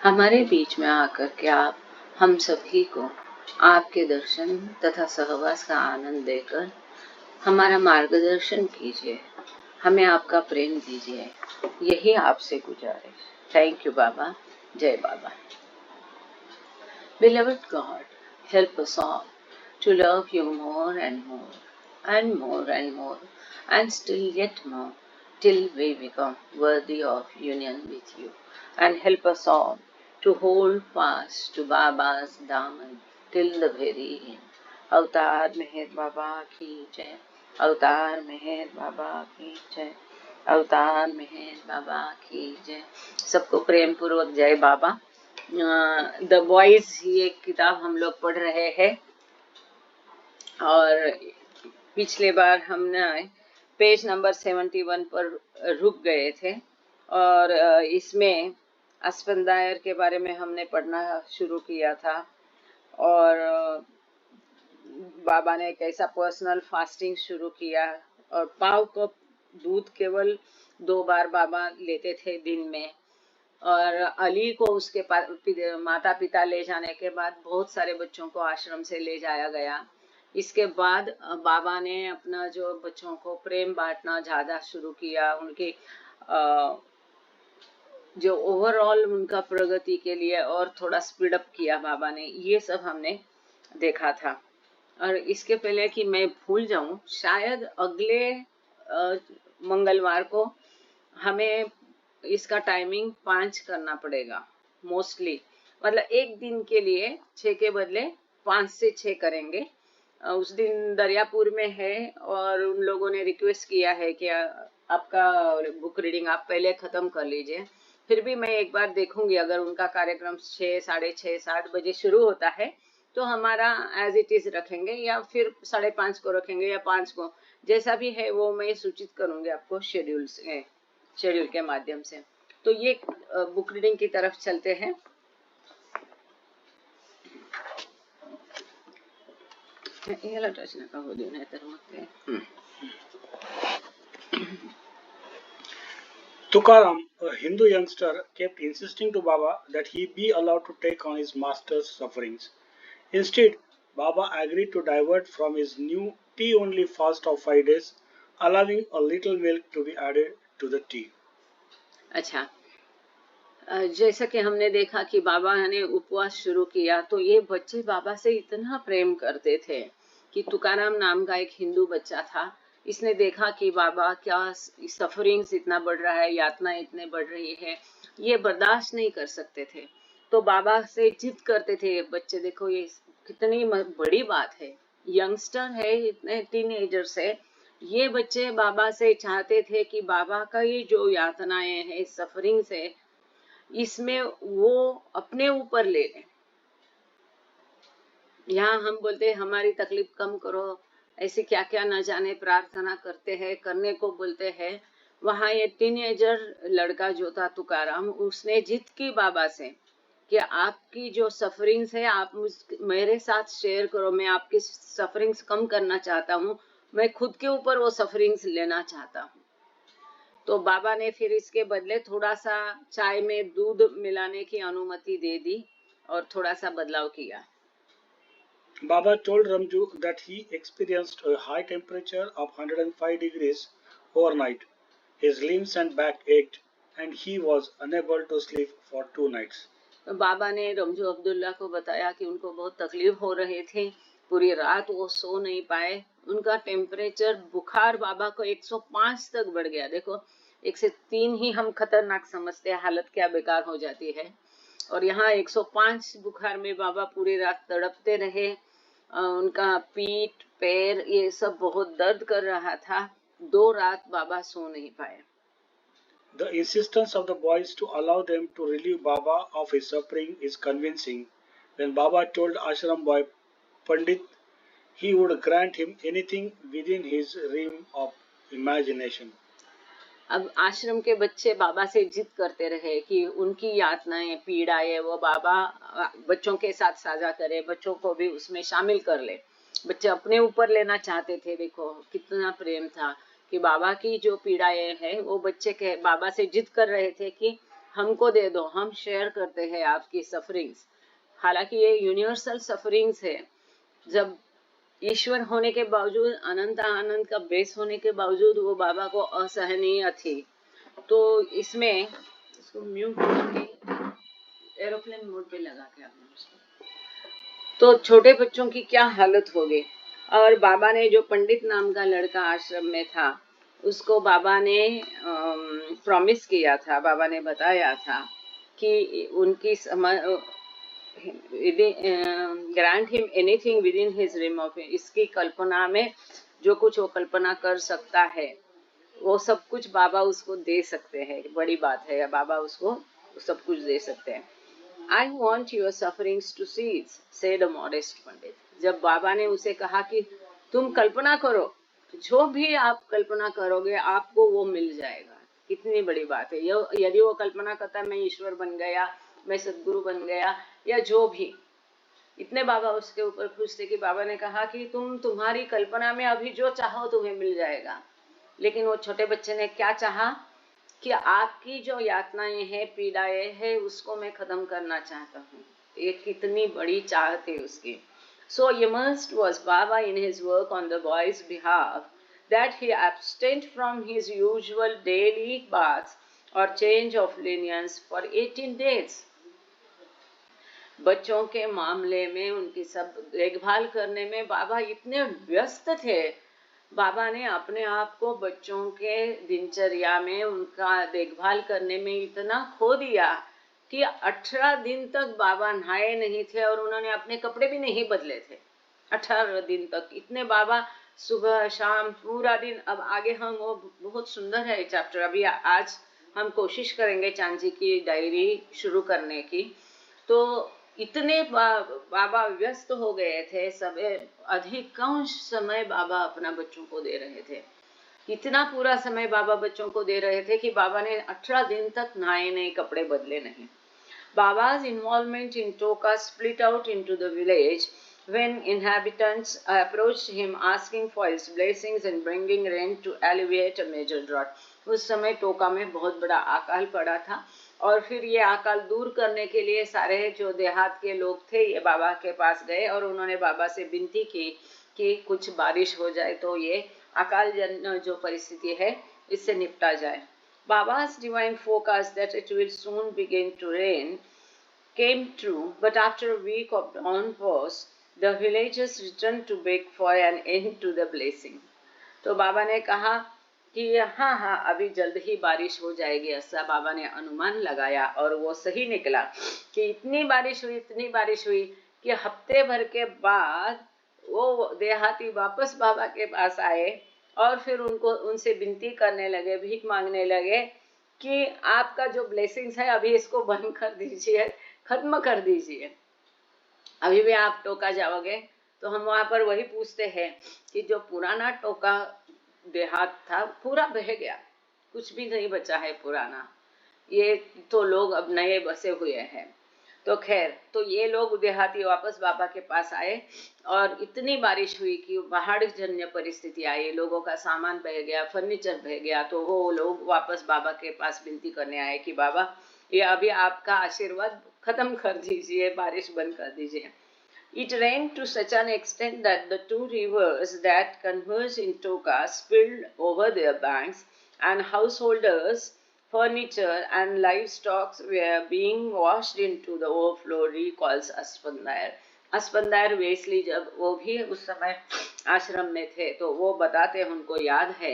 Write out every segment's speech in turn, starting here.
हमारे बीच में आकर के आप हम सभी को आपके दर्शन तथा सहवास का आनंद देकर हमारा मार्गदर्शन कीजिए, हमें आपका प्रेम दीजिए, यही आपसे गुजारिश। थैंक यू बाबा। जय बाबा। Beloved God, help us all to love you more and more and more and more and still yet more till we become worthy of union with you, and help us all to hold fast to Baba's daman till the very end. अवतार मेहर बाबा की जय, अवतार मेहर बाबा की जय, अवतार मेहर बाबा की जय। सबको प्रेम पूर्वक जय बाबा। द बॉयज ये किताब हम लोग पढ़ रहे हैं और पिछले बार हमने पेज नंबर 71 पर रुक गए थे और इसमें अस्पंदायर के बारे में हमने पढ़ना शुरू किया था और बाबा ने कैसा पर्सनल फास्टिंग शुरू किया और पाव कप दूध केवल 2 बार बाबा लेते थे दिन में। और अली को उसके माता पिता ले जाने के बाद बहुत सारे बच्चों को आश्रम से ले जाया गया। इसके बाद बाबा ने अपना जो बच्चों को प्रेम बांटना ज्यादा शुरू किया, उनके जो ओवरऑल उनका प्रगति के लिए और थोड़ा स्पीड अप किया बाबा ने, ये सब हमने देखा था। और इसके पहले कि मैं भूल जाऊं, शायद अगले मंगलवार को हमें इसका टाइमिंग 5 करना पड़ेगा मोस्टली, मतलब एक दिन के लिए 6 के बदले 5 से 6 करेंगे। उस दिन दरियापुर में है और उन लोगों ने रिक्वेस्ट किया है कि आपका बुक रीडिंग आप पहले खत्म कर लीजिए। फिर भी मैं एक बार देखूंगी, अगर उनका कार्यक्रम 6, 6:30, 7 बजे शुरू होता है तो हमारा एज इट इज रखेंगे या फिर 5:30 को रखेंगे या 5 को, जैसा भी है वो मैं सूचित करूंगी आपको शेड्यूल के माध्यम से। तो ये बुक रीडिंग की तरफ चलते हैं। Tukaram, a Hindu youngster, kept insisting to Baba that he be allowed to take on his master's sufferings. Instead, Baba agreed to divert from his new tea-only fast of 5 days, allowing a little milk to be added to the tea. अच्छा, जैसा कि हमने देखा कि बाबा ने उपवास शुरू किया तो ये बच्चे बाबा से इतना प्रेम करते थे कि तुकाराम नाम का एक हिंदू बच्चा था, इसने देखा कि बाबा क्या सफरिंग्स इतना बढ़ रहा है, यातना इतने बढ़ रही है, ये बर्दाश्त नहीं कर सकते थे। तो बाबा से जिद करते थे ये बच्चे। देखो ये कितनी बड़ी बात है, यंगस्टर है, इतने टीनेजर्स है, ये बच्चे बाबा से चाहते थे कि बाबा का ये जो यातनाएं है, सफरिंग्स है, इसमें वो अपने ऊपर ले लें। यहाँ हम बोलते हैं हमारी तकलीफ कम करो, ऐसे क्या क्या न जाने प्रार्थना करते हैं, करने को बोलते हैं। वहाँ ये टीनेजर लड़का जो था तुकाराम, उसने जिद की बाबा से कि आपकी जो सफरिंग्स है आप मेरे साथ शेयर करो, मैं आपकी सफरिंग्स कम करना चाहता हूँ, मैं खुद के ऊपर वो सफरिंग्स लेना चाहता हूँ। तो बाबा ने फिर इसके बदले थोड़ा सा चाय में दूध मिलाने की अनुमति दे दी और थोड़ा सा बदलाव किया। Baba told Ramju that he experienced a high temperature of 105 degrees overnight. His limbs and back ached and he was unable to sleep for 2 nights. बाबा ने रमजू अब्दुल्ला को बताया कि उनको बहुत तकलीफ हो रही थी, पूरी रात वो सो नहीं पाए, उनका टेम्परेचर बुखार बाबा को 105 तक बढ़ गया। देखो 103 ही हम खतरनाक समझते हैं, हालत क्या बेकार हो जाती है, और यहाँ 105 बुखार में बाबा पूरी रात तड़पते रहे। उनका पीठ पैर ये सब बहुत दर्द कर रहा था, 2 रात बाबा सो नहीं पाए। The insistence of the boys to allow them to relieve Baba of his suffering is convincing. When Baba told Ashram boy Pandit he would grant him anything within his realm of imagination. अब आश्रम के बच्चे बाबा से जिद करते रहे कि उनकी यातनाएं पीड़ाएं वो बाबा बच्चों के साथ साझा करे, बच्चों को भी उसमें शामिल कर ले। बच्चे अपने ऊपर लेना चाहते थे। देखो कितना प्रेम था कि बाबा की जो पीड़ाएं हैं वो बच्चे के बाबा से जिद कर रहे थे कि हमको दे दो, हम शेयर करते हैं आपकी सफरिंग्स। हालांकि ये यूनिवर्सल सफरिंग्स है। जब ईश्वर होने के बावजूद, अनंत आनंद का बेस होने के बावजूद वो बाबा को असहनीय थी। तो इसमें इसको म्यूट करके एरोप्लेन मोड पे लगा के आपने उसको, तो छोटे बच्चों की क्या हालत होगी। और बाबा ने जो पंडित नाम का लड़का आश्रम में था, उसको बाबा ने प्रॉमिस किया था, बाबा ने बताया था कि उनकी grant him anything within his realm of, इसकी कल्पना में जो कुछ वो कल्पना कर सकता है वो सब कुछ बाबा उसको दे सकते हैं। बड़ी बात है, बाबा उसको सब कुछ दे सकते हैं। I want your sufferings to cease, said a modest पंडित। जब बाबा ने उसे कहा कि तुम कल्पना करो, जो भी आप कल्पना करोगे आपको वो मिल जाएगा। कितनी बड़ी बात है। यदि वो कल्पना करता मैं ईश्वर बन गया, मैं सद्गुरु बन गया, या जो भी, इतने बाबा उसके ऊपर खुश थे कि बाबा ने कहा कि तुम्हारी कल्पना में अभी जो चाहो तुम्हें मिल जाएगा। लेकिन वो छोटे बच्चे ने क्या चाहा कि आपकी जो यातनाएं हैं, पीड़ाएं हैं, उसको मैं खत्म करना चाहता हूँ। ये कितनी बड़ी चाह थी उसकी। So immersed was Baba in his work on the boy's behalf that he abstained from his usual daily baths or change of linens for 18 days. बच्चों के मामले में, उनकी सब देखभाल करने में बाबा इतने व्यस्त थे। बाबा ने अपने आप को बच्चों के दिनचर्या में, उनका देखभाल करने में इतना खो दिया कि 18 दिन तक बाबा नहाए नहीं थे और उन्होंने अपने कपड़े भी नहीं बदले थे। 18 दिन तक इतने बाबा सुबह शाम पूरा दिन। अब आगे हम, वो बहुत सुंदर है चैप्टर, अभी आज हम कोशिश करेंगे चांद जी की डायरी शुरू करने की। तो इतने बाबा व्यस्त हो गए थे, सब अधिकांश समय बाबा अपना बच्चों को दे रहे थे। इतना पूरा समय बाबा बच्चों को दे रहे थे कि बाबा ने 18 दिन तक नए नए कपड़े बदले नहीं। Baba's involvement in Toka split out into the village when inhabitants approached him asking for his blessings and bringing rain to alleviate a major drought. उस समय टोका में बहुत बड़ा अकाल पड़ा था और फिर ये अकाल दूर करने के लिए सारे जो देहात के लोग थे ये बाबा के पास गए और उन्होंने बाबा से विनती की कि कुछ बारिश हो जाए तो ये अकाल जन जो परिस्थिति है इससे निपटा जाए। Baba's divine forecast that it will soon begin to rain came true, but after a week of downpours, the villagers returned to beg for an end to the blessing. तो बाबा ने कहा कि हाँ अभी जल्द ही बारिश हो जाएगी, ऐसा बाबा ने अनुमान लगाया और वो सही निकला कि इतनी बारिश हुई कि हफ्ते भर के बाद वो देहाती वापस बाबा के पास आए और फिर उनसे विनती करने लगे, भीख मांगने लगे कि आपका जो ब्लेसिंग्स है अभी इसको बंद कर दीजिए, खत्म कर दीजिए। अभी भी आप टोका जाओगे तो हम वहां पर वही पूछते हैं कि जो पुराना टोका देहात था पूरा बह गया, कुछ भी नहीं बचा है पुराना, ये तो लोग अब नए बसे हुए हैं। तो खैर, तो ये लोग देहाती वापस बाबा के पास आए और इतनी बारिश हुई कि बाढ़ जन्य परिस्थिति आई, लोगों का सामान बह गया, फर्नीचर बह गया। तो वो लोग वापस बाबा के पास विनती करने आए कि बाबा ये अभी आपका आशीर्वाद खत्म कर दीजिए, बारिश बंद कर दीजिए। It rained to such an extent that the two rivers that converge in Toka spilled over their banks, and householders, furniture and livestock were being washed into the overflow, recalls Aspandair. Aspandair Wesley जब वो भी उस समय आश्रम में थे तो वो बताते, उनको याद है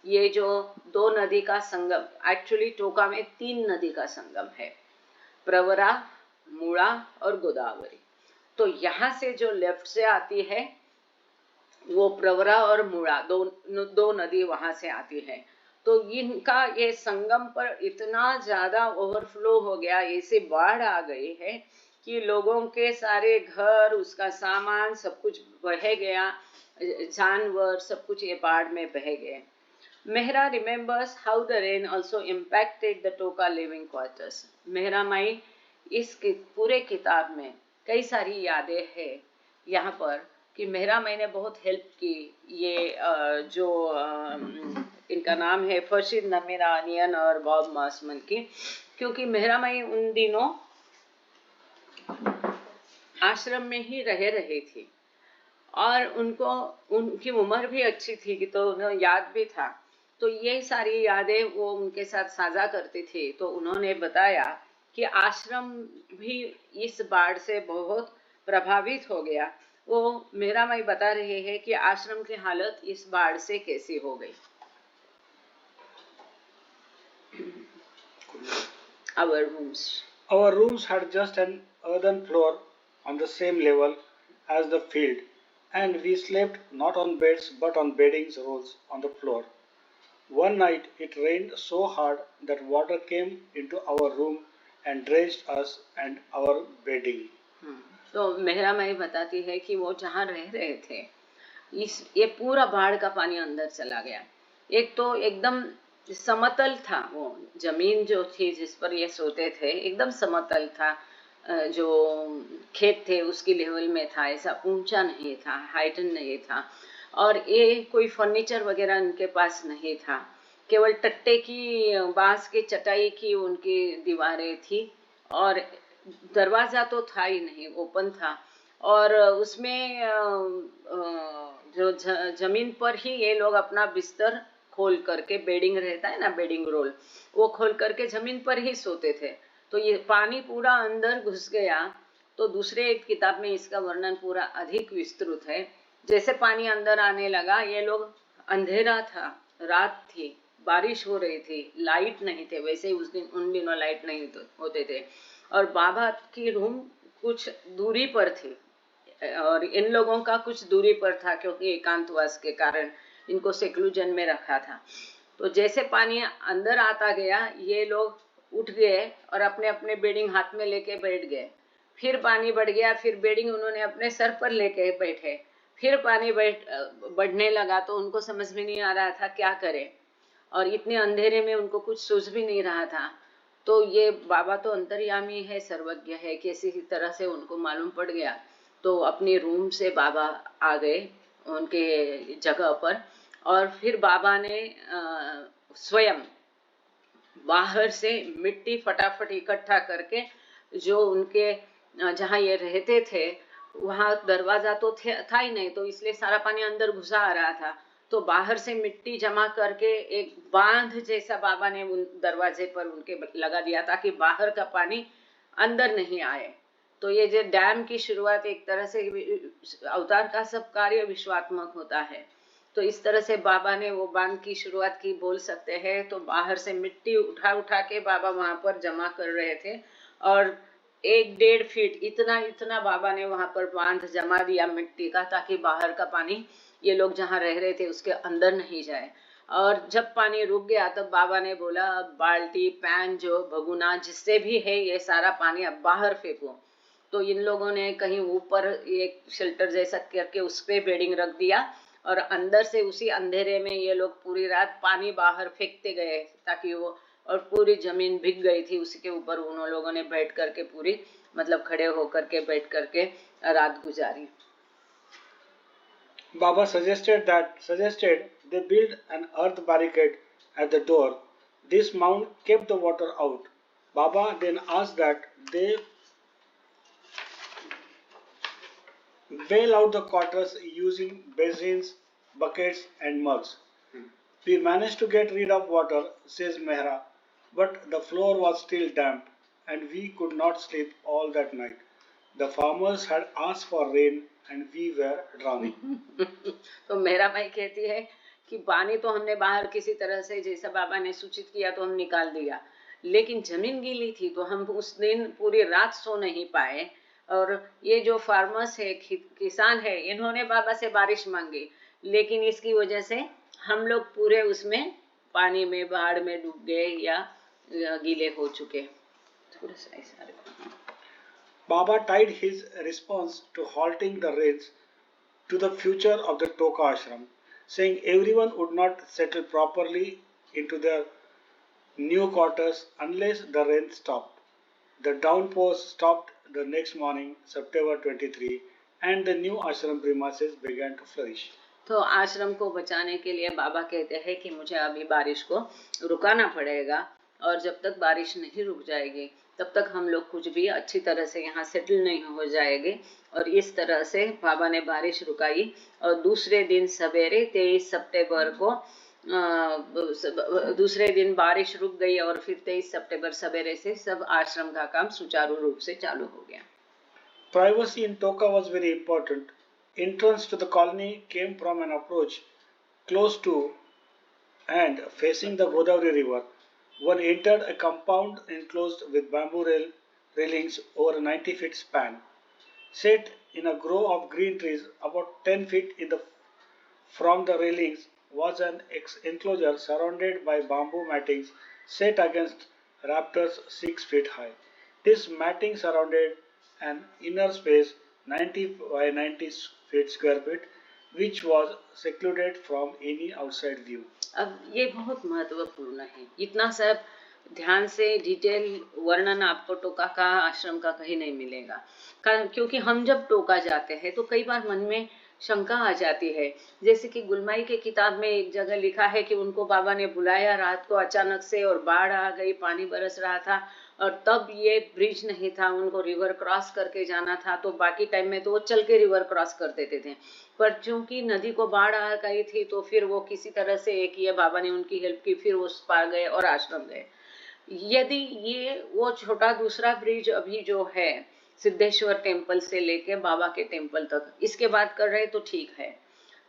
ये जो दो नदी का संगम, एक्चुअली टोका में 3 नदी का संगम है, प्रवरा, मूला और गोदावरी। तो यहाँ से जो लेफ्ट से आती है वो प्रवरा और मूला दो नदी वहां से आती है। तो इनका ये संगम पर इतना ज्यादा ओवरफ्लो हो गया, ऐसे बाढ़ आ गई है कि लोगों के सारे घर, उसका सामान सब कुछ बह गया, जानवर सब कुछ ये बाढ़ में बह गए। Mehra remembers how the rain also impacted the Toka living quarters. Mehra माई इस पूरे किताब में कई सारी यादें हैं यहाँ पर कि मेहरा माई ने बहुत हेल्प की। ये जो इनका नाम है फर्शीद नमीरानियन और बॉब मासमन की, क्योंकि मेहरामाई उन दिनों आश्रम में ही रह रही थी और उनको उनकी उम्र भी अच्छी थी कि तो उन्हें याद भी था। तो ये सारी यादें वो उनके साथ साझा करती थी। तो उन्होंने बताया कि आश्रम भी इस बाढ़ से बहुत प्रभावित हो गया। वो मेहरामाई बता रहे हैं कि आश्रम की हालत इस बाढ़ से कैसी हो गई। Our rooms had just an earthen floor on the same level as the field, and we slept not on beds but on bedding rolls on the floor. One night it rained so hard that water came into our room and drenched us and our bedding. तो मेहरामाई बताती है कि वो जहाँ रह रहे थे ये पूरा बाढ़ का पानी अंदर चला गया। एक तो एकदम समतल था, वो जमीन जो थी जिस पर ये सोते थे एकदम समतल था। जो खेत थे उसकी लेवल में था, ऐसा ऊंचा नहीं था, हाइटन नहीं था। और ये कोई फर्नीचर वगैरह उनके पास नहीं था, केवल टट्टे की बांस की चटाई की उनकी दीवारें थी और दरवाजा तो था ही नहीं, ओपन था। और उसमें जो जमीन पर ही ये लोग अपना बिस्तर खोल करके, बेडिंग रहता है ना, बेडिंग रोल, वो खोल करके जमीन पर ही सोते थे। तो ये पानी पूरा अंदर घुस गया। तो दूसरे एक किताब में इसका वर्णन पूरा अधिक विस्तृत है। जैसे पानी अंदर आने लगा, ये लोग, अंधेरा था, रात थी, बारिश हो रही थी, लाइट नहीं थे, वैसे ही उन दिनों लाइट नहीं होते थे। और बाबा की रूम कुछ दूरी पर थी और इन लोगों का कुछ दूरी पर था, क्योंकि एकांतवास के कारण इनको सेक्लूजन में रखा था। तो जैसे पानी अंदर आता गया, ये लोग उठ गए और अपने अपने बेडिंग हाथ में लेके बैठ गए। फिर पानी बढ़ गया, फिर बेडिंग उन्होंने अपने सर पर लेके बैठे। फिर पानी बढ़ने लगा तो उनको समझ में नहीं आ रहा था क्या करें, और इतने अंधेरे में उनको कुछ सूझ भी नहीं रहा था। तो ये बाबा तो अंतर्यामी है, सर्वज्ञ है, किसी तरह से उनको मालूम पड़ गया। तो अपने रूम से बाबा आ गए उनके जगह पर, और फिर बाबा ने स्वयं बाहर से मिट्टी फटाफट इकट्ठा करके, जो उनके जहाँ ये रहते थे वहाँ दरवाजा तो था ही नहीं, तो इसलिए सारा पानी अंदर घुसा आ रहा था। तो बाहर से मिट्टी जमा करके एक बांध जैसा बाबा ने उन दरवाजे पर उनके लगा दिया, ताकि बाहर का पानी अंदर नहीं आए। तो ये जो डैम की शुरुआत, एक तरह से अवतार का सब कार्य विश्वात्मक होता है। तो इस तरह से बाबा ने वो बांध की शुरुआत की, बोल सकते हैं। तो बाहर से मिट्टी उठा उठा के बाबा वहां पर जमा कर रहे थे, और 1-1.5 फीट इतना बाबा ने वहां पर बांध जमा दिया मिट्टी का, ताकि बाहर का पानी ये लोग जहाँ रह रहे थे उसके अंदर नहीं जाए। और जब पानी रुक गया तब बाबा ने बोला, अब बाल्टी, पैन, जो भगुना जिससे भी है, ये सारा पानी अब बाहर फेंको। तो इन लोगों ने कहीं ऊपर एक शेल्टर जैसा करके उस पे बेडिंग रख दिया, और अंदर से उसी अंधेरे में ये लोग पूरी रात पानी बाहर फेंकते गए, ताकि वो, और पूरी जमीन भीग गई थी, उसी के ऊपर उन लोगों ने बैठ करके पूरी, मतलब खड़े होकर के, बैठ करके रात गुजारी। Baba suggested they build an earth barricade at the door. This mound kept the water out. Baba then asked that they bail out the quarters using basins, buckets, and mugs. We managed to get rid of water, says Mehra, but the floor was still damp and we could not sleep all that night. The farmers had asked for rain and we were drowning. तो मेरा भाई कहती है कि पानी तो हमने बाहर किसी तरह से, जैसा बाबा ने सूचित किया, तो हम निकाल दिया, लेकिन जमीन गीली थी, तो हम उस दिन पूरी रात सो नहीं पाए। और ये जो फार्मर्स है, किसान है, इन्होंने बाबा से बारिश मांगी, लेकिन इसकी वजह से हम लोग पूरे उसमें पानी में, बाढ़ में डूब गए या गीले हो चुके। थोड़ा सा ऐसा Baba tied his response to halting the rains to the future of the Toka ashram, saying everyone would not settle properly into their new quarters unless the rain stopped. The downpours stopped the next morning, September 23, and the new ashram premises began to flourish. तो आश्रम को बचाने के लिए बाबा कहते हैं कि मुझे अभी बारिश को रुकाना पड़ेगा, और जब तक बारिश नहीं रुक जाएगी तब तक हम लोग कुछ भी अच्छी तरह से यहाँ सेटल नहीं हो जाएंगे। और इस तरह से बाबा ने बारिश रुकाई और दूसरे दिन सवेरे 23 सितंबर को दूसरे दिन बारिश रुक गई और फिर 23 सितंबर सवेरे से सब आश्रम का काम सुचारू रूप से चालू हो गया। Privacy in Toka was very important. Entrance to the colony came from an approach close to and facing the Godavari River. One entered a compound enclosed with bamboo railings over a 90 feet span. Set in a grove of green trees about 10 feet from the railings was an enclosure surrounded by bamboo mattings set against rafters 6 feet high. This matting surrounded an inner space 90 by 90 feet square feet which was secluded from any outside view. अब ये बहुत महत्वपूर्ण है। इतना सब ध्यान से detail वर्णन आपको टोका का आश्रम का कहीं नहीं मिलेगा, क्योंकि हम जब टोका जाते हैं तो कई बार मन में शंका आ जाती है। जैसे कि गुलमाई के किताब में एक जगह लिखा है कि उनको बाबा ने बुलाया रात को अचानक से और बाढ़ आ गई, पानी बरस रहा था और तब ये ब्रिज नहीं था, उनको रिवर क्रॉस करके जाना था। तो बाकी टाइम में तो वो चल के रिवर क्रॉस कर देते थे, पर चूंकि नदी को बाढ़ आ गई थी तो फिर वो किसी तरह से एक ये बाबा ने उनकी हेल्प की, फिर वो उस पार गए और आश्रम गए। यदि ये वो छोटा दूसरा ब्रिज अभी जो है सिद्धेश्वर टेम्पल से लेके बाबा के टेम्पल तक, इसके बात कर रहे तो ठीक है,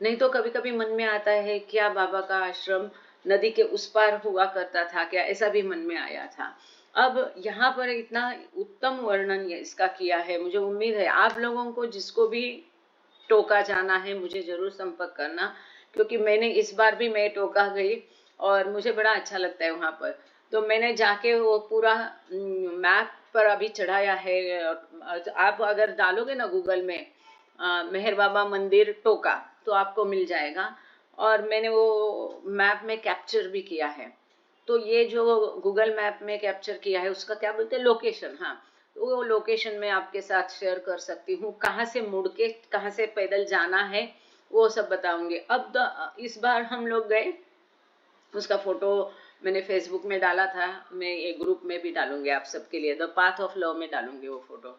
नहीं तो कभी कभी मन में आता है क्या बाबा का आश्रम नदी के उस पार हुआ करता था क्या, ऐसा भी मन में आया था। अब यहाँ पर इतना उत्तम वर्णन इसका किया है। मुझे उम्मीद है आप लोगों को जिसको भी टोका जाना है मुझे जरूर संपर्क करना, क्योंकि मैंने इस बार भी मैं टोका गई और मुझे बड़ा अच्छा लगता है वहाँ पर। तो मैंने जाके वो पूरा मैप पर अभी चढ़ाया है। आप अगर डालोगे ना गूगल में मेहर बाबा मंदिर टोका तो आपको मिल जाएगा, और मैंने वो मैप में कैप्चर भी किया है। तो ये जो गूगल मैप में कैप्चर किया है उसका क्या बोलते हैं, लोकेशन। हाँ, तो वो लोकेशन मैं आपके साथ शेयर कर सकती हूँ। कहाँ से मुड़ के कहाँ से पैदल जाना है वो सब बताऊंगी। अब इस बार हम लोग गए, उसका फोटो मैंने फेसबुक में डाला था, मैं एक ग्रुप में भी डालूंगी आप सबके लिए, द पाथ ऑफ लव में डालूंगी वो फोटो।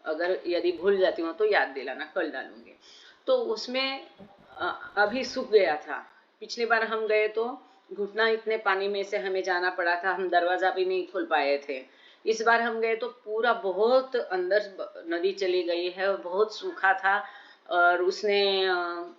अगर यदि भूल जाती हूँ तो याद दिलाना, कल डालूंगी। तो उसमें अभी सूख गया था। पिछली बार हम गए तो घुटना इतने पानी में से हमें जाना पड़ा था, हम दरवाजा भी नहीं खोल पाए थे। इस बार हम गए तो पूरा बहुत अंदर नदी चली गई है, बहुत सूखा था। और उसने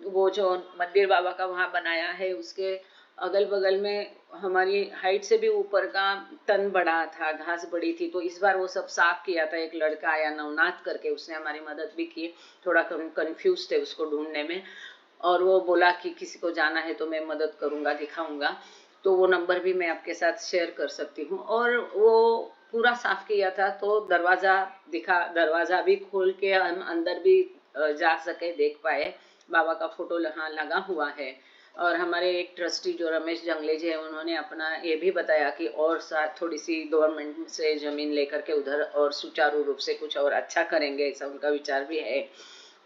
वो जो मंदिर बाबा का वहाँ बनाया है उसके अगल बगल में हमारी हाइट से भी ऊपर का तन बड़ा था, घास बड़ी थी। तो इस बार वो सब साफ किया था, एक लड़का आया नवनाथ करके, उसने हमारी मदद भी की। थोड़ा कंफ्यूज थे उसको ढूंढने में, और वो बोला कि किसी को जाना है तो मैं मदद करूंगा, दिखाऊंगा। तो वो नंबर भी मैं आपके साथ शेयर कर सकती हूँ। और वो पूरा साफ किया था तो दरवाजा दिखा, दरवाजा भी खोल के हम अंदर भी जा सके, देख पाए। बाबा का फोटो यहाँ लगा हुआ है। और हमारे एक ट्रस्टी जो रमेश जंगले जी है, उन्होंने अपना ये भी बताया कि और थोड़ी सी गवर्नमेंट से जमीन लेकर के उधर और सुचारू रूप से कुछ और अच्छा करेंगे, ऐसा उनका विचार भी है।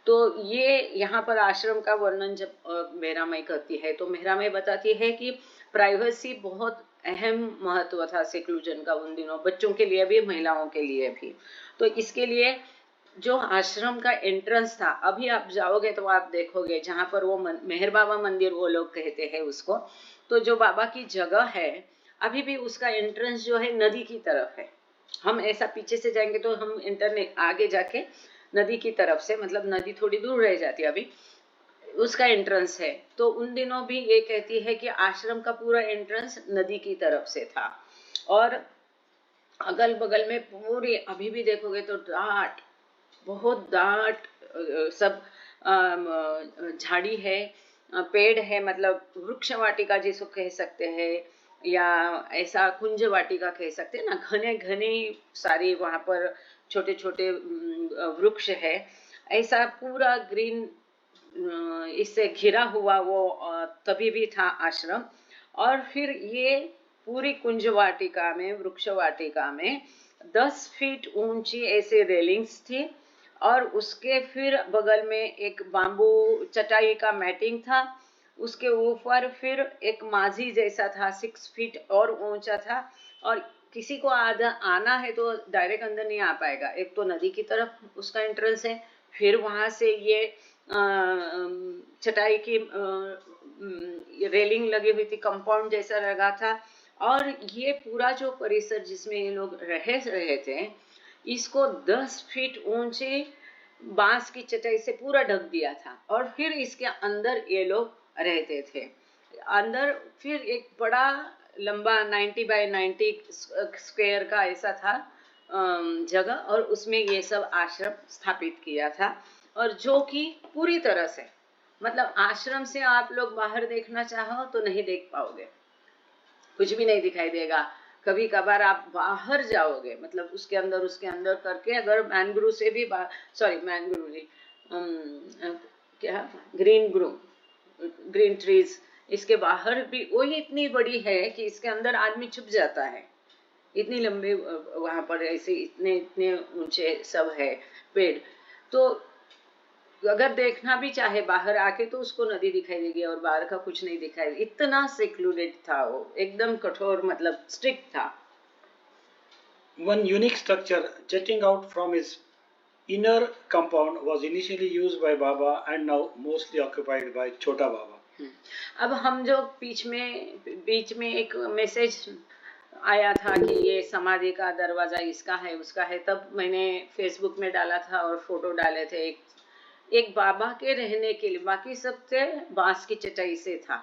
तो ये यहाँ पर आश्रम का वर्णन जब मेहरामाई करती है तो मेहरामाई बताती है कि प्राइवेसी बहुत अहम महत्व था सेक्लूजन का उन दिनों, बच्चों के लिए भी महिलाओं के लिए भी। तो इसके लिए जो आश्रम का एंट्रेंस था, अभी आप जाओगे तो आप देखोगे जहाँ पर वो मेहर बाबा मंदिर वो लोग कहते हैं उसको, तो जो बाबा की जगह है अभी भी उसका एंट्रेंस जो है नदी की तरफ है। हम ऐसा पीछे से जाएंगे तो हम इंटरनेट आगे जाके नदी की तरफ से, मतलब नदी थोड़ी दूर रह जाती है, अभी उसका एंट्रेंस है। तो उन दिनों भी ये कहती है कि आश्रम का पूरा एंट्रेंस नदी की तरफ से था। और अगल बगल में पूरी अभी भी देखोगे तो डाट, बहुत डाट सब झाड़ी है, पेड़ है, मतलब वृक्ष वाटिका जिसको कह सकते हैं, या ऐसा कुंज वाटिका कह सकते हैं ना, घने घने सारी वहां पर छोटे छोटे वृक्ष है। ऐसा पूरा ग्रीन इससे घिरा हुआ वो तभी भी था आश्रम। और फिर ये पूरी कुंज वाटिका में, वृक्ष वाटिका में 10 फीट ऊंची ऐसे रेलिंग्स थी। और उसके फिर बगल में एक बांबू चटाई का मैटिंग था। उसके ऊपर फिर एक माझी जैसा था, 6 फीट और ऊंचा था। और किसी को आना है तो डायरेक्ट अंदर नहीं आ पाएगा। एक तो नदी की तरफ उसका एंट्रेंस है, फिर वहां से ये चटाई की रेलिंग लगी हुई थी, कंपाउंड जैसा लगा था, और ये पूरा जो परिसर जिसमें ये लोग रहे थे, इसको 10 फीट ऊंचे बांस की चटाई से पूरा ढक दिया था, और फिर इसके अंदर ये लोग रहते थे। अंदर फिर एक बड़ा लंबा 90 बाय 90 स्क्वायर का ऐसा था जगह, और उसमें ये सब आश्रम स्थापित किया था। और जो कि पूरी तरह से, मतलब आश्रम से आप लोग बाहर देखना चाहो तो नहीं देख पाओगे, कुछ भी नहीं दिखाई देगा। कभी कभार आप बाहर जाओगे, मतलब उसके अंदर करके, अगर मैंग्रोव से भी मैंग्रोव नहीं, क्या ग्रीन ट्रीज, इसके बाहर भी वही इतनी बड़ी है कि इसके अंदर आदमी छुप जाता है, इतनी लंबे वहां पर ऐसे इतने इतने ऊंचे सब है पेड़। तो अगर देखना भी चाहे बाहर आके तो उसको नदी दिखाई देगी और बाहर का कुछ नहीं दिखाई। इतना सेक्लूडेड था वो, एकदम कठोर, मतलब स्ट्रिक्ट था। One unique structure jutting out from his inner compound was initially used by Baba and now mostly occupied by Chota Baba. अब हम जो बीच में एक मैसेज आया था कि ये समाधि का दरवाजा इसका है उसका है, तब मैंने फेसबुक में डाला था और फोटो डाले थे। एक बाबा के रहने के लिए, बाकी सब से बांस की चटाई से था,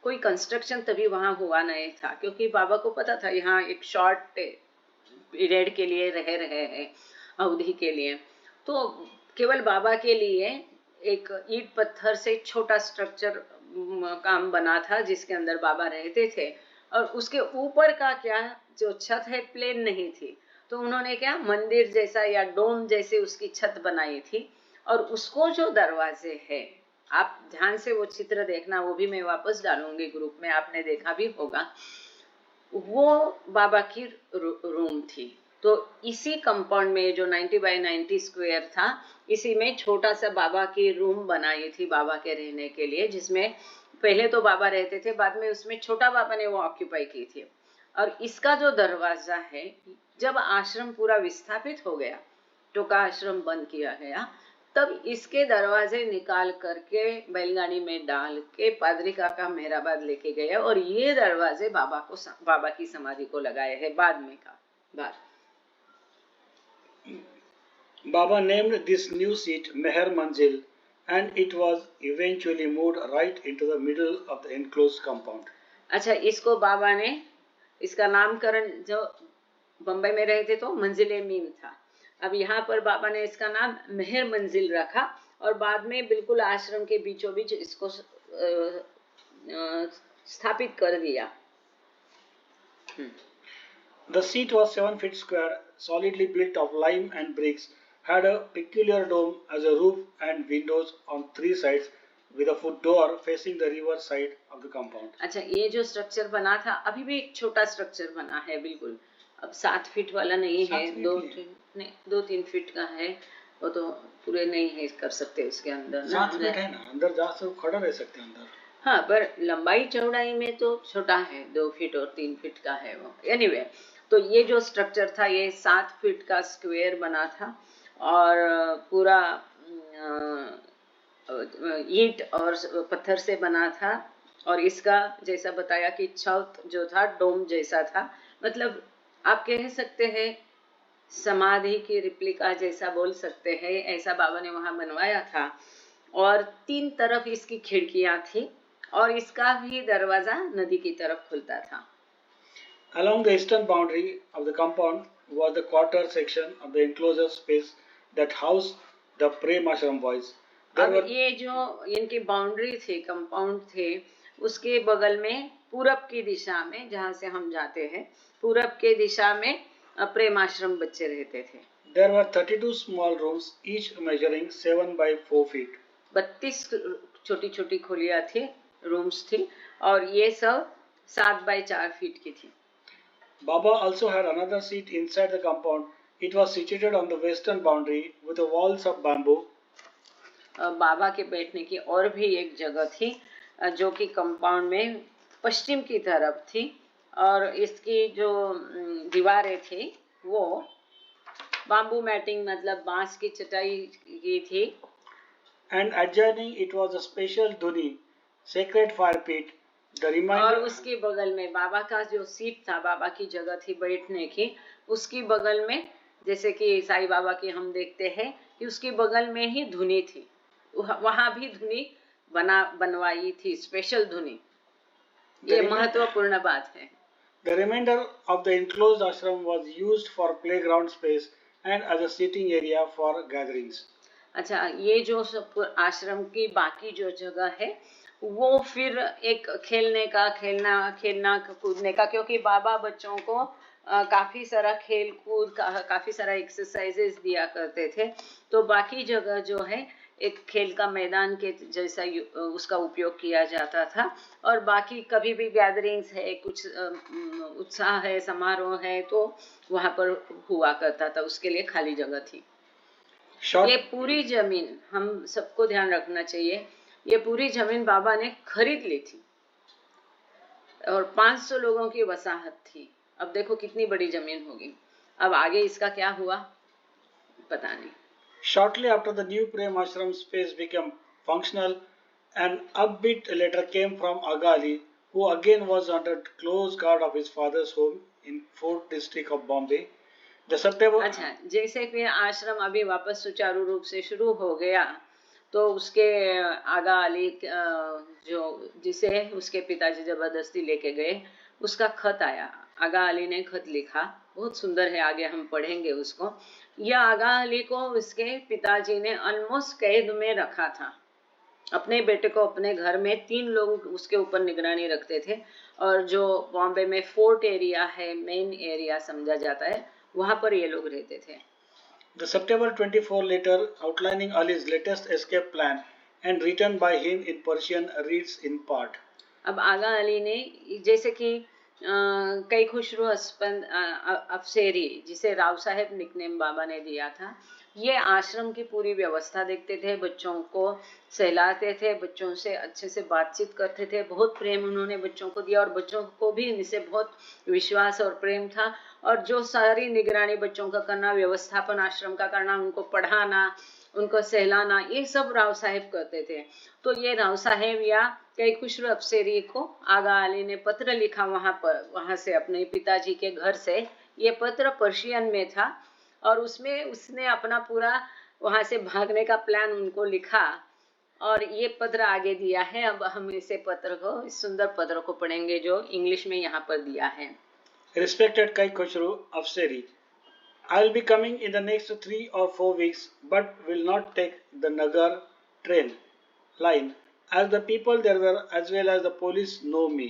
कोई कंस्ट्रक्शन तभी वहां हुआ नहीं था, क्योंकि बाबा को पता था यहाँ एक शॉर्ट पीरियड के लिए रहे हैं, अवधि के लिए। तो केवल बाबा के लिए एक ईंट पत्थर से छोटा स्ट्रक्चर काम बना था, जिसके अंदर बाबा रहते थे। और उसके ऊपर का क्या, जो छत है प्लेन नहीं थी, तो उन्होंने क्या मंदिर जैसा या डोम जैसे उसकी छत बनाई थी। और उसको जो दरवाजे है, आप ध्यान से वो चित्र देखना, वो भी मैं वापस डालूंगी ग्रुप में, आपने देखा भी होगा, वो बाबा की रूम थी। तो इसी कंपाउंड में जो 90 बाय 90 स्क्वायर था, इसी में छोटा सा बाबा की रूम बनाई थी बाबा के रहने के लिए, जिसमें पहले तो बाबा रहते थे, बाद में उसमें छोटा बाबा ने वो ऑक्यूपाई की थी। और इसका जो दरवाजा है, जब आश्रम पूरा विस्थापित हो गया, टोका आश्रम बंद किया गया, तब इसके दरवाजे निकाल करके बैलगाड़ी में डाल के पादरी काका मेहराबाद लेके गए, और ये दरवाजे बाबा की समाधि को लगाए हैं बाद में का बात। Baba named this new seat Meher Manzil, and it was eventually moved right into the middle of the enclosed compound. अच्छा, इसको बाबा ने, इसका नामकरण, जो बम्बई में रहे थे तो मंजिले मीम था, अब यहाँ पर बाबा ने इसका नाम मेहर मंजिल रखा, और बाद में बिल्कुल आश्रम के बीचों बीच इसको स्थापित कर दिया। The seat was 7 feet square, solidly built of lime and bricks, had a peculiar dome as a roof and windows on 3 sides, with a foot door facing the river side of the compound. अच्छा, ये जो structure बना था, अभी भी एक छोटा structure बना है बिल्कुल, अब 7 फीट वाला नहीं है, 2-3 फीट का है, वो तो पूरे नहीं है कर सकते उसके अंदर। 7 फीट है ना, अंदर जा सकते, खड़ा रह सकते हैं अंदर। हाँ, पर लंबाई चौड़ाई में तो छोटा है, 2 फीट और 3 फीट का है वो। एनीवे, तो ये जो स्ट्रक्चर था, ये 7 फीट का स्क्वायर बना था, और पूरा ईंट और पत्थर से बना था। और इसका जैसा बताया कि छत जो था डोम जैसा था, मतलब आप कह सकते हैं समाधि की रिप्लिका जैसा बोल सकते हैं, ऐसा बाबा ने वहां बनवाया था। और 3 तरफ इसकी खिड़कियां थी, और इसका भी दरवाजा नदी की तरफ खुलता था। Along the eastern boundary of the compound was the quarter section of the enclosure space that housed the Prem Ashram boys. अब ये जो इनकी बाउंड्री थे, कंपाउंड थे, उसके बगल में पूरब की दिशा में, जहाँ से हम जाते हैं, पूरब के दिशा में प्रेम आश्रम बच्चे रहते थे। There were 32 small rooms, each measuring 7 by 4 feet. 32 छोटी छोटी खोलियां थी, रूम्स थी, और ये सब 7 by 4 फीट की थी। Baba also had another seat inside the compound. It was situated on the western boundary with the walls of bamboo. बाबा के बैठने की और भी एक जगह थी, जो कि कंपाउंड में पश्चिम की तरफ थी, और इसकी जो दीवारें थी वो बाम्बू मैटिंग मतलब बांस की चटाई की थी। And adjoining it was a special dhuni, sacred fire pit. The और reminder उसके बगल में बाबा का जो सीट था, बाबा की जगह थी बैठने की, उसकी बगल में जैसे कि साईं बाबा की हम देखते हैं कि उसकी बगल में ही धुनी थी, वहां भी धुनी बनवाई थी, स्पेशल धुनी। ये महत्वपूर्ण बात है। The remainder of the enclosed ashram was used for playground space and as a sitting area for gatherings. अच्छा, ये जो सब आश्रम की बाकी जो जगह है वो फिर एक खेलना कूदने का, क्योंकि बाबा बच्चों को काफी सारा खेल कूद काफी सारा एक्सरसाइजेस दिया करते थे, तो बाकी जगह जो है एक खेल का मैदान के जैसा उसका उपयोग किया जाता था। और बाकी कभी भी गैदरिंग्स है, कुछ उत्साह है, समारोह है, तो वहां पर हुआ करता था, उसके लिए खाली जगह थी। ये पूरी जमीन हम सबको ध्यान रखना चाहिए, ये पूरी जमीन बाबा ने खरीद ली थी और 500 लोगों की वसाहत थी। अब देखो कितनी बड़ी जमीन होगी। अब आगे इसका क्या हुआ पता नहीं। Shortly after the new Prem Ashram space became functional, an upbeat letter came from Aga Ali, who again was under close guard of his father's home in Fort District of Bombay. The September अच्छा, जैसे कि आश्रम अभी वापस सुचारू रूप से शुरू हो गया, तो उसके आगा अली जो जिसे उसके पिताजी जबरदस्ती लेके गए, उसका खत आया। आगा अली ने खत लिखा, बहुत सुंदर है, आगे हम पढ़ेंगे उसको। यह आगा अली को उसके पिताजी ने ऑलमोस्ट कैद में रखा था। अपने बेटे को अपने घर में 3 लोग उसके ऊपर निगरानी रखते थे, और जो बॉम्बे में फोर्ट एरिया है, मेन एरिया समझा जाता है, वहां पर ये लोग रहते थे। The September 24 letter outlining Ali's latest escape plan and written by him in Persian reads in part. अब आगा अली ने जैसे कि कई खुशरू अफसेरी, जिसे राव साहेब निकनेम बाबा ने दिया था, ये आश्रम की पूरी व्यवस्था देखते थे, बच्चों को सहलाते थे, बच्चों से अच्छे से बातचीत करते थे, बहुत प्रेम उन्होंने बच्चों को दिया और बच्चों को भी इनसे बहुत विश्वास और प्रेम था। और जो सारी निगरानी बच्चों का करना, व्यवस्थापन आश्रम का करना, उनको पढ़ाना, उनको सहलाना, ये सब राव साहेब करते थे। तो ये राव साहेब या कई खुशरू अफसेरी को आगा अली ने पत्र लिखा वहां से, अपने पिताजी के घर से। ये पत्र पर्शियन में था और उसमें उसने अपना पूरा वहां से भागने का प्लान उनको लिखा और ये पत्र आगे दिया है। अब हम इस सुंदर पत्र को पढ़ेंगे जो इंग्लिश में यहाँ पर दिया है। Respected Kai Khosrow Afsari, I will be coming in the next 3 or 4 weeks, but will not take the Nagar train line, as the people there were as well as the police know me.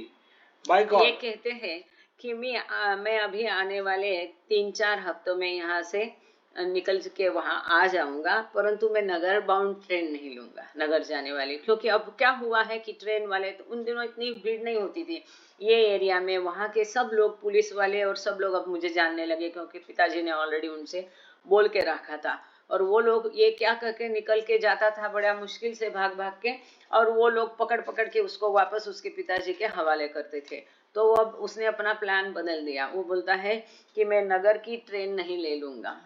By God. ये कहते हैं कि मैं अभी आने वाले 3-4 हफ्तों में यहाँ से निकल के वहां आ जाऊंगा, परंतु मैं नगर बाउंड ट्रेन नहीं लूंगा, नगर जाने वाली, क्योंकि अब क्या हुआ है कि ट्रेन वाले तो उन दिनों इतनी भीड़ नहीं होती थी ये एरिया में, वहां के सब लोग पुलिस वाले और सब लोग अब मुझे जानने लगे, क्योंकि पिताजी ने ऑलरेडी उनसे बोल के रखा था। और वो लोग ये क्या करके निकल के जाता था बड़ा मुश्किल से भाग भाग के, और वो लोग पकड़ पकड़ के उसको वापस उसके पिताजी के हवाले करते थे। तो अब उसने अपना प्लान बदल दिया, वो बोलता है कि मैं नगर की ट्रेन नहीं ले लूंगा।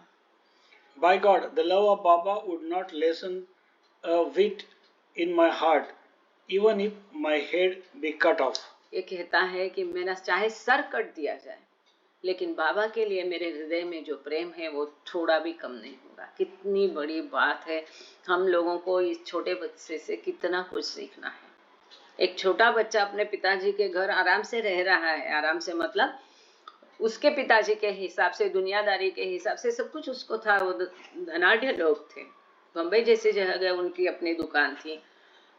By God, the love of Baba would not lessen a whit in my heart, even if my head be cut off. ये कहता है कि मेरा चाहे सर कट दिया जाए, लेकिन बाबा के लिए मेरे हृदय में जो प्रेम है वो थोड़ा भी कम नहीं होगा। कितनी बड़ी बात है, हम लोगों को इस छोटे बच्चे से कितना कुछ सीखना है। एक छोटा बच्चा अपने पिताजी के घर आराम से रह रहा है, आराम से मतलब उसके पिताजी के हिसाब से, दुनियादारी के हिसाब से सब कुछ उसको था, वो धनाढ़ लोग थे, बम्बई जैसी जगह उनकी अपनी दुकान थी,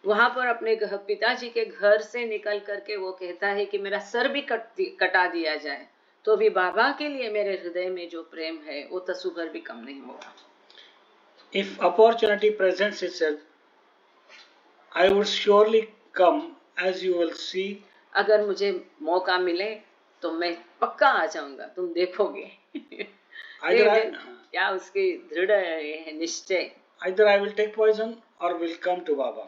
वहां पर अपने पिताजी के घर से निकल करके वो कहता है कि मेरा सर भी कटा दिया जाए तो भी बाबा के लिए मेरे हृदय में जो प्रेम है वो तसुभर भी कम नहीं होगा। If opportunity presents itself, I would surely come, as you will see. अगर मुझे मौका मिले तो मैं पक्का आ जाऊंगा, तुम देखोगे। क्या उसकी दृढ़ निश्चय। Either I will take poison or will come to Baba.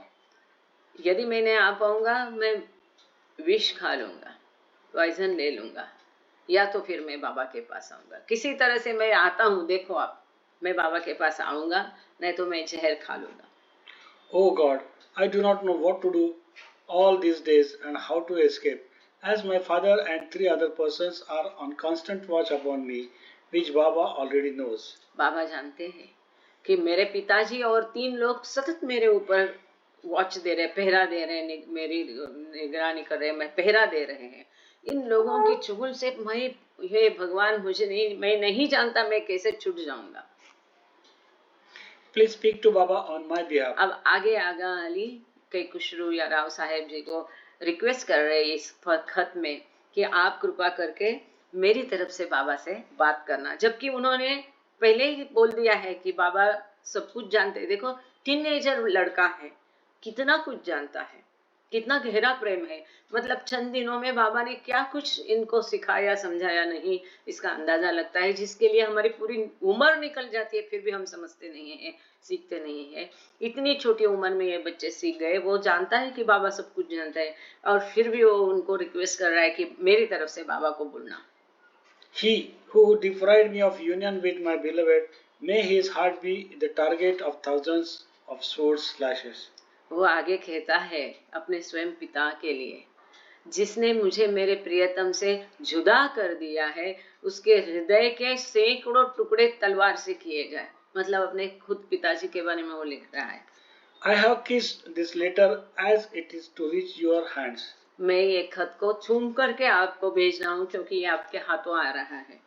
यदि मैंने आ पाऊंगा मैं विष खा लूंगा पॉइजन ले लूंगा, या तो फिर मैं बाबा के पास आऊंगा। किसी तरह से मैं आता हूँ, देखो आप, मैं बाबा के पास आऊंगा, नहीं तो मैं जहर खा लूंगा। Oh God, I do not know what to do all these days and how to escape, as my father and 3 other persons are on constant watch upon me, which Baba already knows. बाबा जानते हैं कि मेरे पिताजी और 3 लोग सतत मेरे ऊपर वॉच दे रहे, पहरा दे रहे, मेरी निगरानी कर रहे, मैं पहरा दे रहे हैं। इन लोगों की चुगल से मैं, हे भगवान, मुझे नहीं, मैं नहीं जानता मैं कैसे छूट जाऊंगा। Please speak to Baba on my behalf. अब आगे आगा अली कई खुशरू या राव साहेब जी को रिक्वेस्ट कर रहे हैं इस खत में कि आप कृपा करके मेरी तरफ से बाबा से बात करना, जबकि उन्होंने पहले ही बोल दिया है कि बाबा सब कुछ जानते हैं। देखो, टीनेजर लड़का है, कितना कुछ जानता है, कितना गहरा प्रेम है। मतलब चंद दिनों में बाबा ने क्या कुछ इनको सिखाया समझाया नहीं, इसका अंदाजा लगता है, जिसके लिए हमारी पूरी उम्र निकल जाती है, फिर भी हम समझते नहीं है, सीखते नहीं है। इतनी छोटी उम्र में ये बच्चे सीख गए। वो जानता है कि बाबा सब कुछ जानता है, और फिर भी वो उनको रिक्वेस्ट कर रहा है कि मेरी तरफ से बाबा को बोलना। He who deprived me of union with my beloved, may his heart be the target of thousands of sword slashes. वो आगे कहता है अपने स्वयं पिता के लिए, जिसने मुझे मेरे प्रियतम से जुदा कर दिया है, उसके हृदय के सैकड़ों टुकड़े तलवार से किए जाए। मतलब अपने खुद पिताजी के बारे में वो लिख रहा है। I have kissed this letter as it is to reach your hands. मैं ये खत को चूम करके आपको भेज रहा हूँ, क्योंकि ये आपके हाथों आ रहा है।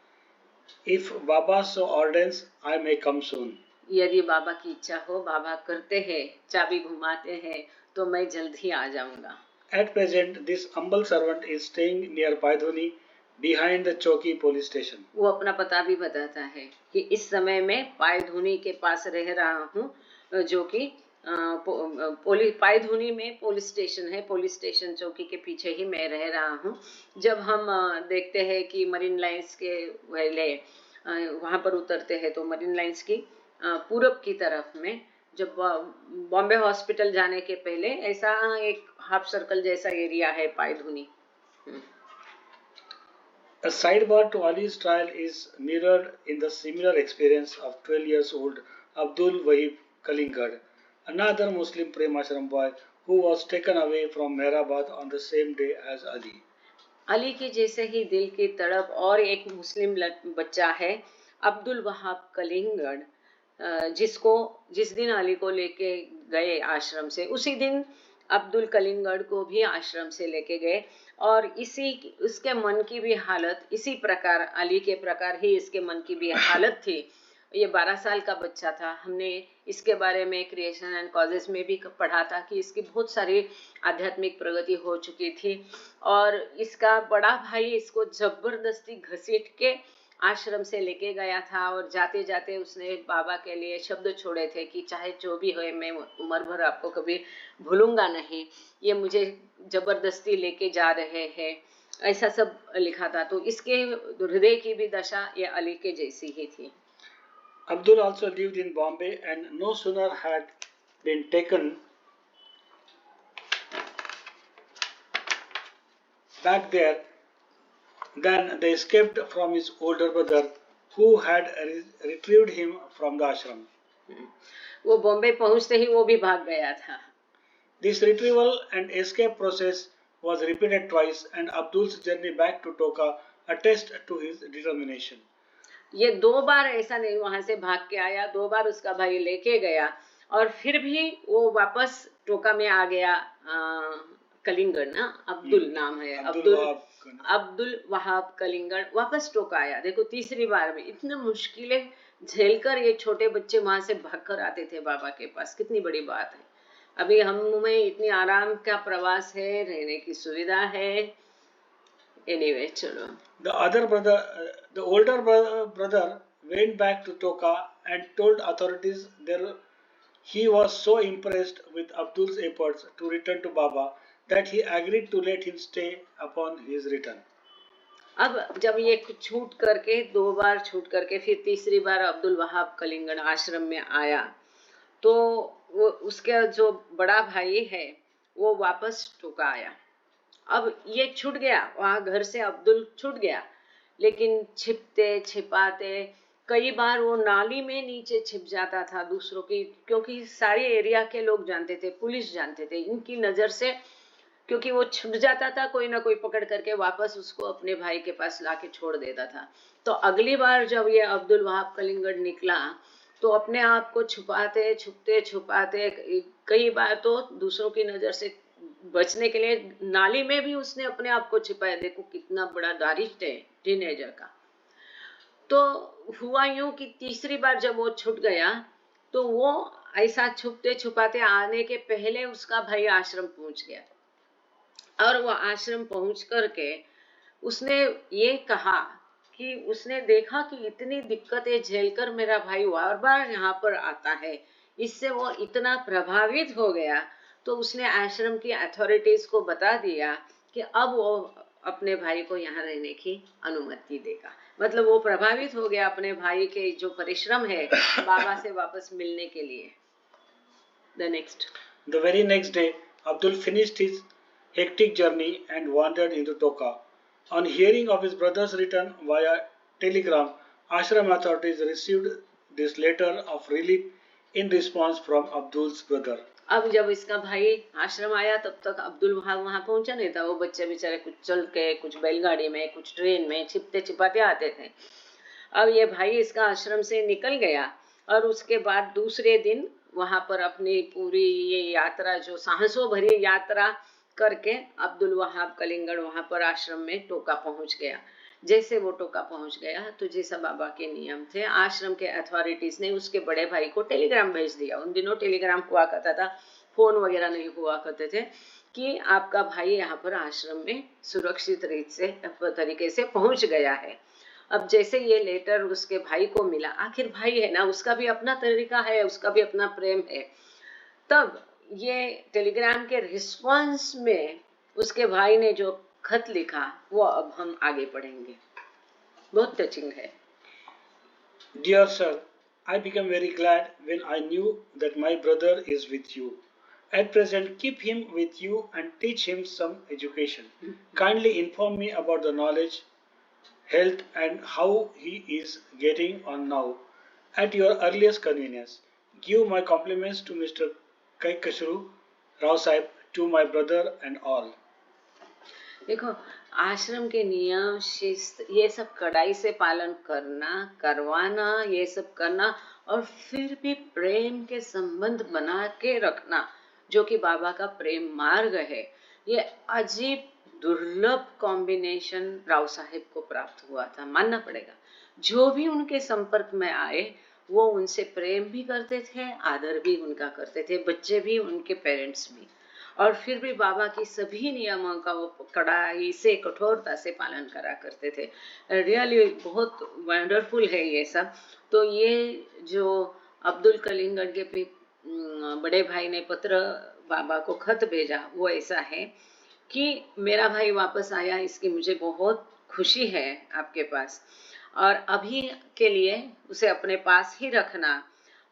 If Baba so orders, I may come soon. यदि बाबा की इच्छा हो, बाबा करते हैं, चाबी घुमाते हैं, तो मैं जल्द ही आ जाऊंगा। At present, this humble servant is staying near Paidhoni, behind the Chowki police station. वो अपना पता भी बताता है कि इस समय मैं पायधुनी के पास रह रहा हूँ, जो कि पायधुनी में पुलिस स्टेशन है। पुलिस स्टेशन चौकी के पीछे ही मैं रह रहा हूँ। जब हम देखते हैं कि मरीन लाइन्स के पहले वहाँ पर उतरते हैं, तो मरीन लाइन्स की पूरब की तरफ में, जब बॉम्बे हॉस्पिटल जाने के पहले, ऐसा एक हाफ सर्कल जैसा एरिया है Pydhonie. A sidebar to Ali's trial is mirrored in the similar experience of 12 years old Abdul Wahib Kalingad, another Muslim Prem Ashram boy who was taken away from Mehrabad on the same day as Ali. Ali के जैसे ही दिल की तड़प और एक मुस्लिम बच्चा है, अब्दुल वहाब कलिंगड, जिस दिन अली को लेके गए आश्रम से, उसी दिन अब्दुल कलिंगड को भी आश्रम से लेके गए। और उसके मन की भी हालत इसी प्रकार, अली के प्रकार ही इसके मन की भी हालत थी। ये 12 साल का बच्चा था। हमने इसके बारे में क्रिएशन एंड कॉजेस में भी पढ़ा था कि इसकी बहुत सारी आध्यात्मिक प्रगति हो चुकी थी, और इसका बड़ा भाई इसको जबरदस्ती घसीट के आश्रम से लेके गया था। और जाते जाते उसने बाबा के लिए शब्द छोड़े थे कि चाहे जो भी हो, मैं उम्र भर आपको कभी भूलूंगा नहीं, ये मुझे जबरदस्ती लेके जा रहे हैं, ऐसा सब लिखा था। तो इसके हृदय की भी दशा ये अली के जैसी ही थी। Abdul also lived in Bombay, and no sooner had been taken back there than they escaped from his older brother, who had retrieved him from the ashram. वो बॉम्बे पहुंचते ही वो भी भाग गया था। This retrieval and escape process was repeated twice, and Abdul's journey back to Toka attests to his determination. ये 2 बार ऐसा नहीं वहां से भाग के आया, 2 बार उसका भाई लेके गया, और फिर भी वो वापस टोका में आ गया। कलिंगड ना, अब्दुल नाम है, अब्दुल वहाब कलिंगड वापस टोका आया। देखो, तीसरी बार में इतने मुश्किलें झेलकर ये छोटे बच्चे वहां से भागकर आते थे बाबा के पास। कितनी बड़ी बात है। अभी हम में इतनी आराम का प्रवास है, रहने की सुविधा है। Anyway, चलो। The older brother went back to Toka and told authorities there he was so impressed with Abdul's efforts to return to Baba that he agreed to let him stay upon his return. अब जब ये छूट करके 2 बार छूट करके फिर तीसरी बार अब्दुल वहाब कलिंगड आश्रम में आया, तो वो उसका जो बड़ा भाई है वो वापस टोका आया। अब ये छूट गया, वहां घर से अब्दुल छूट गया, लेकिन छिपते छिपाते कई बार वो नाली में नीचे छिप जाता था दूसरों की, क्योंकि सारे एरिया के लोग जानते थे, पुलिस जानते थे इनकी नजर से, क्योंकि वो छुप जाता था, कोई ना कोई पकड़ करके वापस उसको अपने भाई के पास लाके छोड़ देता था। तो अगली बार जब ये अब्दुल वहाब कलिंगड़ निकला तो अपने आप को छुपाते छुपते छुपाते कई बार तो दूसरों की नजर से बचने के लिए नाली में भी उसने अपने आप को छिपाया। देखो कितना बड़ा दारिश है टीनेजर का। तो हुआ यूं कि तीसरी बार जब वो छूट गया तो वो ऐसा छुपते छुपाते आने के पहले उसका भाई आश्रम पहुंच गया, और वो आश्रम पहुंच करके उसने ये कहा कि उसने देखा कि इतनी दिक्कतें झेलकर मेरा भाई बार बार यहाँ पर आता है, इससे वो इतना प्रभावित हो गया। तो उसने आश्रम की अथॉरिटीज को बता दिया कि अब वो अपने भाई को यहाँ रहने की अनुमति देगा। मतलब वो प्रभावित हो गया अपने भाई के जो परिश्रम है बाबा से वापस मिलने के लिए। The very next day, Abdul finished his hectic journey and wandered into Toka. On hearing of his brother's return via telegram, ashram authorities received this letter of relief in response from Abdul's brother. अब जब इसका भाई आश्रम आया तब तक अब्दुल वहां पहुंचा नहीं था। वो बच्चे बेचारे कुछ चल के, कुछ बैलगाड़ी में, कुछ ट्रेन में छिपते छिपाते आते थे। अब ये भाई इसका आश्रम से निकल गया और उसके बाद दूसरे दिन वहां पर अपनी पूरी ये यात्रा, जो साहसों भरी यात्रा करके अब्दुल वहाब कलिंगड़ वहां पर आश्रम में टोका पहुंच गया। जैसे वो टोका पहुंच गया तो जैसा बाबा के नियम थे, आश्रम के अथॉरिटीज ने उसके बड़े भाई को टेलीग्राम भेज दिया। उन दिनों टेलीग्राम हुआ करता था, फोन वगैरह नहीं हुआ करते थे, कि आपका भाई यहाँ पर आश्रम में सुरक्षित तरीके से पहुंच गया है। अब जैसे ये लेटर उसके भाई को मिला, आखिर भाई है ना, उसका भी अपना तरीका है, उसका भी अपना प्रेम है। तब ये टेलीग्राम के रिस्पॉन्स में उसके भाई ने जो खत लिखा वो अब हम आगे पढ़ेंगे। बहुत टचिंग है। Dear sir, I became very glad when I knew that my brother is with you. At present, keep him with you and teach him some education. Kindly inform me about the knowledge, health, and how he is getting on now at your earliest convenience. Give my compliments to Mr. Kaikashru Rao Sahib, to my brother and all. देखो, आश्रम के नियम शिस्त ये सब कड़ाई से पालन करना, करवाना, ये सब करना, और फिर भी प्रेम के संबंध बना के रखना, जो कि बाबा का प्रेम मार्ग है। ये अजीब दुर्लभ कॉम्बिनेशन राव साहिब को प्राप्त हुआ था, मानना पड़ेगा। जो भी उनके संपर्क में आए वो उनसे प्रेम भी करते थे, आदर भी उनका करते थे, बच्चे भी, उनके पेरेंट्स भी, और फिर भी बाबा की सभी नियमों का वो कड़ाई से, कठोरता से पालन करा करते थे। रियली बहुत वंडरफुल है ये सब। तो ये जो अब्दुल कलिंगड़ के बड़े भाई ने पत्र बाबा को खत भेजा, वो ऐसा है कि मेरा भाई वापस आया, इसकी मुझे बहुत खुशी है आपके पास, और अभी के लिए उसे अपने पास ही रखना,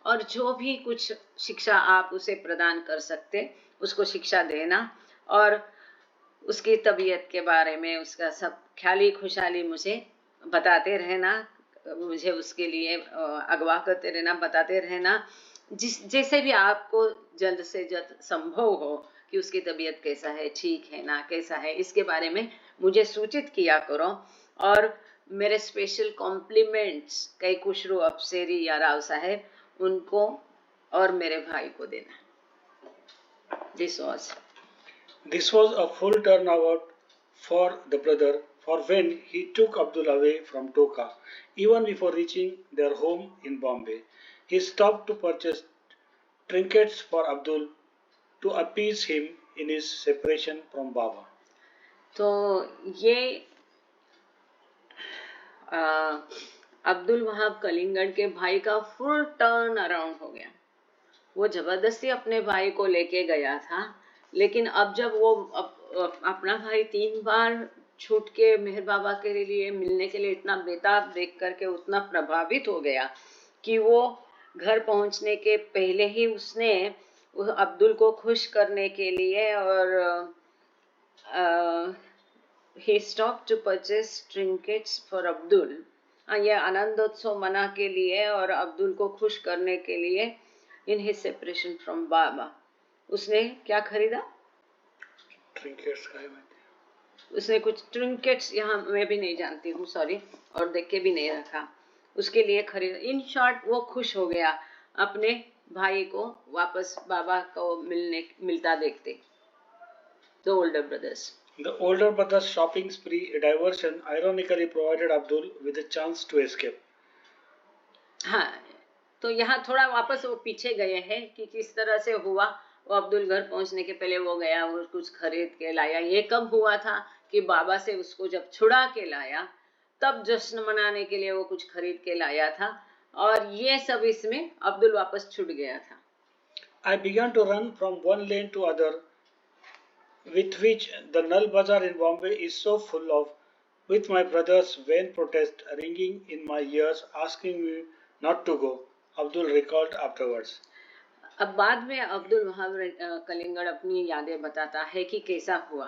और जो भी कुछ शिक्षा आप उसे प्रदान कर सकते उसको शिक्षा देना, और उसकी तबीयत के बारे में, उसका सब ख्याली खुशहाली मुझे बताते रहना, मुझे उसके लिए अगवा करते रहना, बताते रहना, जैसे भी आपको जल्द से जल्द संभव हो कि उसकी तबीयत कैसा है, ठीक है ना, कैसा है, इसके बारे में मुझे सूचित किया करो। और मेरे स्पेशल कॉम्प्लीमेंट्स कई खुशरू अफसेरी या राव साहेब उनको और मेरे भाई को देना। This was a full turnabout for the brother, for when he took Abdul away from Toka, even before reaching their home in Bombay, he stopped to purchase trinkets for Abdul to appease him in his separation from Baba. तो ये अब्दुल वहाब कलिंगड़ के भाई का full turn around हो गया। वो जबरदस्ती अपने भाई को लेके गया था, लेकिन अब जब वो अपना भाई 3 बार छूट के मेहर बाबा के लिए मिलने के लिए इतना बेताब देख करके उतना प्रभावित हो गया कि वो घर पहुंचने के पहले ही उसने अब्दुल को खुश करने के लिए और he stopped to purchase trinkets for Abdul. ये आनंदोत्सव मना के लिए और अब्दुल को खुश करने के लिए in his separation from बाबा उसने क्या खरीदा? ट्रिंकेट्स का है उसने कुछ ट्रिंकेट्स, यहाँ मैं भी नहीं जानती हूँ सॉरी, और देख के भी नहीं रखा, उसके लिए खरीदा। इन शॉर्ट वो खुश हो गया अपने भाई को वापस बाबा को मिलता देखते। The older brothers. The older brother's shopping spree diversion ironically provided Abdul with a chance to escape. हाँ, तो यहाँ थोड़ा वापस वो पीछे गए हैं कि किस तरह से हुआ। वो अब्दुल घर पहुंचने के पहले वो गया और कुछ खरीद के लाया। ये कब हुआ था कि बाबा से उसको जब छुड़ा के लाया, तब जश्न मनाने के लिए वो कुछ खरीद के लाया था, और ये सब इसमें अब्दुल वापस छूट गया था। I began to run from one lane to other, with which the Nal Bazaar in Bombay is so full of, with my brother's vain protest ringing in my ears asking me not to go, Abdul recalled afterwards. अब बाद में अब्दुल वहाब कलिंगड़ अपनी यादें बताता है कि कैसा हुआ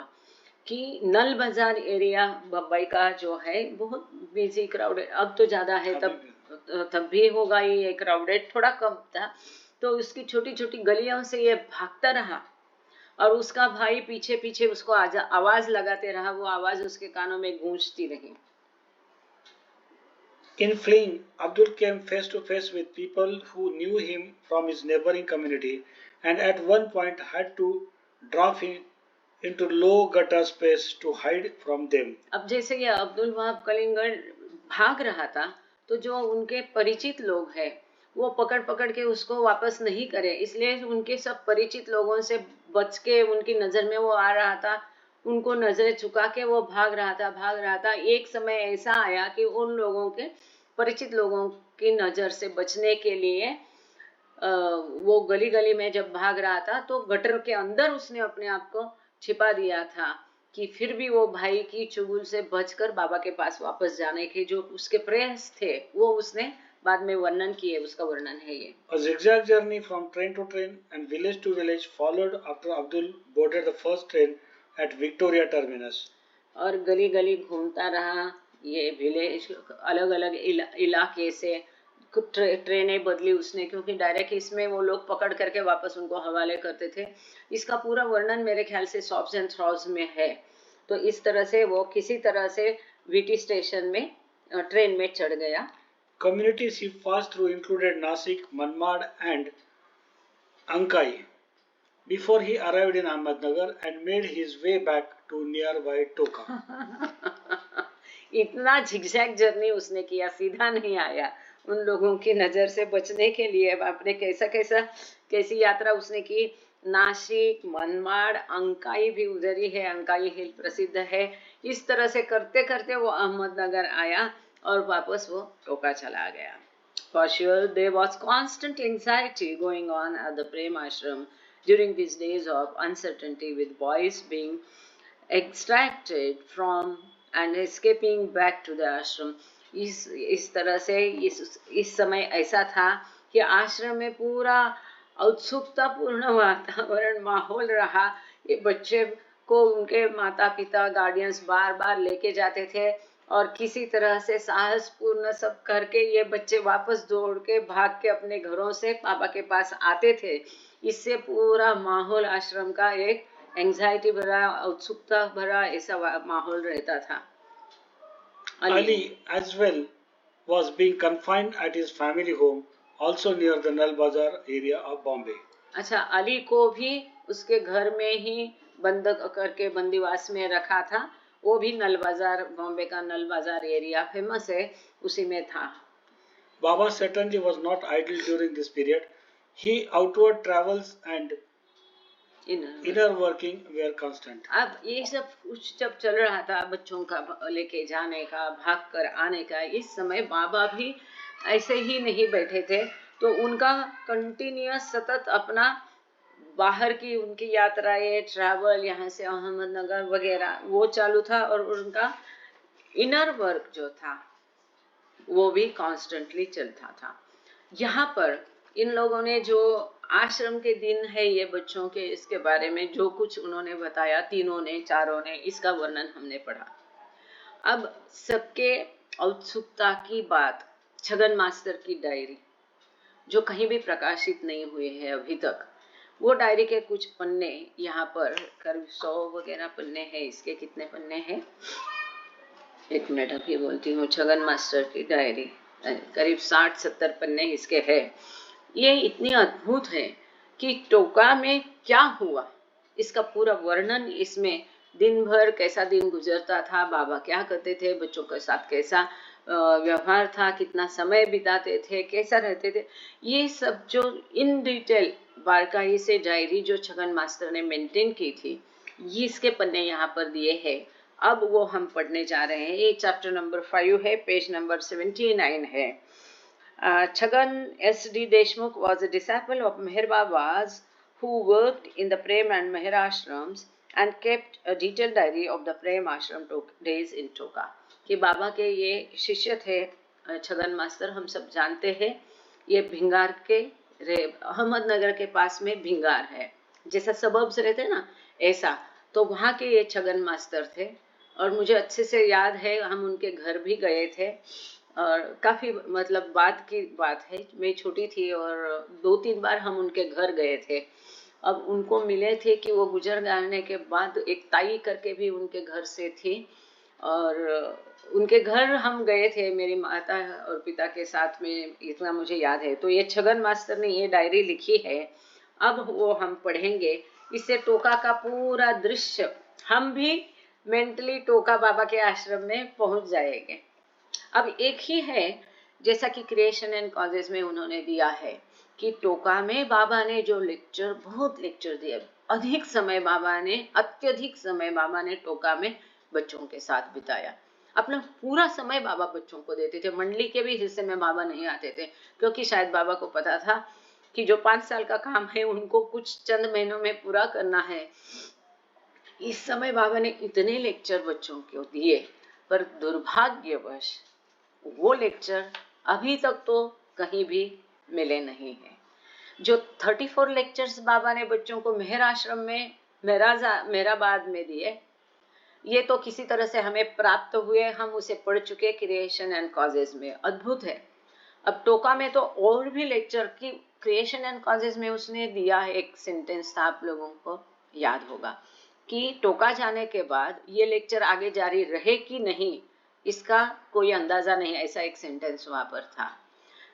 कि नल बाजार एरिया बम्बई का जो है बहुत बिजी क्राउडेड, अब तो ज्यादा है, तब भी होगा ये क्राउडेड, थोड़ा कम था। तो उसकी छोटी छोटी गलियों से ये भागता रहा और उसका भाई पीछे पीछे उसको आवाज लगाते रहा, वो आवाज उसके कानों में गूंजती रही। In fleeing, Abdul came face to face with people who knew him from his neighboring community and at one point had to drop him into low gutter space to hide from them. अब जैसे ये अब्दुल वहाब कलिंगड़ भाग रहा था, तो जो उनके परिचित लोग हैं वो पकड़ पकड़ के उसको वापस नहीं करे, इसलिए उनके सब परिचित लोगों से बच के उनकी नजर में वो आ रहा था, उनको नजरें चुका के वो भाग रहा था। एक समय ऐसा आया कि उन लोगों के परिचित लोगों की नजर से बचने के लिए वो गली गली में जब भाग रहा था तो गटर के अंदर उसने अपने आप को छिपा दिया था कि फिर भी वो भाई की चुगुल से बचकर बाबा के पास वापस जाने के जो उसके प्रयास थे वो उसने बाद में वर्णन किए, उसका वर्णन है ये। A zigzag journey from train to train and village to village followed after Abdul boarded the first train at Victoria Terminus. और गली गली घूमता रहा, ये विलेज अलग अलग इलाके से ट्रेनें बदली उसने, क्योंकि डायरेक्ट इसमें वो लोग पकड़ करके वापस उनको हवाले करते थे। इसका पूरा वर्णन मेरे ख्याल से सॉप्स एंड थ्रॉज में है। तो इस तरह से वो किसी तरह से वीटी स्टेशन में ट्रेन में चढ़ गया। Communities he passed through included Nasik, Manmad and Ankai before he arrived in Ahmednagar and made his way back to nearby Toka. इतना झिगझैग जर्नी उसने किया, सीधा नहीं आया। उन लोगों की नजर से बचने के लिए आपने कैसी यात्रा उसने की। नासिक, मनमाड़, अंकाई भी उधर ही है, अंकाई हिल प्रसिद्ध है। इस तरह से करते करते वो अहमदनगर आया और वापस वो टोका चला गया। For sure, there was constant anxiety going on at the Prem Ashram during these days of uncertainty, with boys being extracted from and escaping back to the ashram. इस तरह से इस समय ऐसा था कि आश्रम में पूरा उत्सुकता पूर्ण वातावरण माहौल रहा। ये बच्चे को उनके माता पिता गार्डियंस बार बार लेके जाते थे और किसी तरह से साहसपूर्ण सब करके ये बच्चे वापस दौड़ के भाग के अपने घरों से पापा के पास आते थे। इससे पूरा माहौल आश्रम का एक एंजाइटी भरा, उत्सुकता भरा ऐसा माहौल रहता था। Ali as well was being confined at his family home, also near the Nal Bazar area of Bombay. अच्छा, अली को भी उसके घर में ही बंद करके बंदीवास में रखा था। वो भी नल बाजार, बॉम्बे का नल बाजार एरिया फेमस है, उसी में था। Baba certainly was not idle during this period. He outward travels and inner working were constant. अब ये सब कुछ जब चल रहा था बच्चों का लेके जाने का, भाग कर आने का, इस समय बाबा भी ऐसे ही नहीं बैठे थे। तो उनका कंटिन्यूअस सतत अपना बाहर की उनकी यात्राएं, ट्रैवल, यहाँ से अहमदनगर वगैरह वो चालू था और उनका इनर वर्क जो था वो भी कॉन्स्टेंटली चलता था। यहाँ पर इन लोगों ने जो आश्रम के दिन है ये बच्चों के, इसके बारे में जो कुछ उन्होंने बताया, तीनों ने चारों ने, इसका वर्णन हमने पढ़ा। अब सबके उत्सुकता की बात, छगन मास्टर की डायरी जो कहीं भी प्रकाशित नहीं हुए हैं अभी तक, वो डायरी के कुछ पन्ने यहाँ पर करीब 100 वगैरह पन्ने हैं। इसके कितने पन्ने हैं, एक मिनट अभी बोलती हूँ। छगन मास्टर की डायरी करीब 60-70 पन्ने इसके है। ये इतनी अद्भुत है कि टोका में क्या हुआ इसका पूरा वर्णन इसमें, दिन भर कैसा दिन गुजरता था, बाबा क्या करते थे, बच्चों के साथ कैसा व्यवहार था, कितना समय बिताते थे, कैसा रहते थे, ये सब जो इन डिटेल बारकाई से डायरी जो छगन मास्टर ने मेंटेन की थी, ये इसके पन्ने यहाँ पर दिए हैं। अब वो हम पढ़ने जा रहे हैं। ये चैप्टर नंबर 5 है, पेज नंबर 79 है। Chhagan S.D. Deshmukh was a disciple of Meher Baba's who worked in the Prem and Meher ashrams and kept a detailed diary of the Prem ashram days in Toka. कि बाबा के ये शिष्य थे Chhagan master, हम सब जानते हैं। ये भिंगार के अहमदनगर के पास में भिंगार है, जैसा सबब्स रहते हैं ना, ऐसा। तो वहाँ के ये छगन मास्टर थे और मुझे अच्छे से याद है, हम उनके घर भी गए थे और काफ़ी मतलब बाद की बात है, मैं छोटी थी और 2-3 बार हम उनके घर गए थे। अब उनको मिले थे कि वो गुजर जाने के बाद एक ताई करके भी उनके घर से थी और उनके घर हम गए थे मेरी माता और पिता के साथ में, इतना मुझे याद है। तो ये छगन मास्टर ने ये डायरी लिखी है, अब वो हम पढ़ेंगे। इससे टोका का पूरा दृश्य, हम भी मेंटली टोका बाबा के आश्रम में पहुंच जाएंगे। अब एक ही है, जैसा कि क्रिएशन एंड कॉजेज में उन्होंने दिया है कि टोका में बाबा ने जो लेक्चर, बहुत लेक्चर दिए, अधिक समय बाबा ने, अत्यधिक समय बाबा ने टोका में बच्चों के साथ बिताया। अपना पूरा समय बाबा बच्चों को देते थे। मंडली के भी हिस्से में बाबा नहीं आते थे, क्योंकि शायद बाबा को पता था कि जो 5 साल का काम है उनको कुछ चंद महीनों में पूरा करना है। इस समय बाबा ने इतने लेक्चर बच्चों को दिए, पर दुर्भाग्यवश वो लेक्चर अभी तक तो कहीं भी मिले नहीं है। जो 34 लेक्चर्स बाबा ने बच्चों को मेहर आश्रम में मेहराबाद में दिए, ये तो किसी तरह से हमें प्राप्त हुए, हम उसे पढ़ चुके क्रिएशन एंड कॉजेज में, अद्भुत है। अब टोका में तो और भी लेक्चर की क्रिएशन एंड कॉजेज में उसने दिया है। एक सेंटेंस था, आप लोगों को याद होगा कि टोका जाने के बाद ये लेक्चर आगे जारी रहे कि नहीं, इसका कोई अंदाजा नहीं, ऐसा एक सेंटेंस वहां पर था।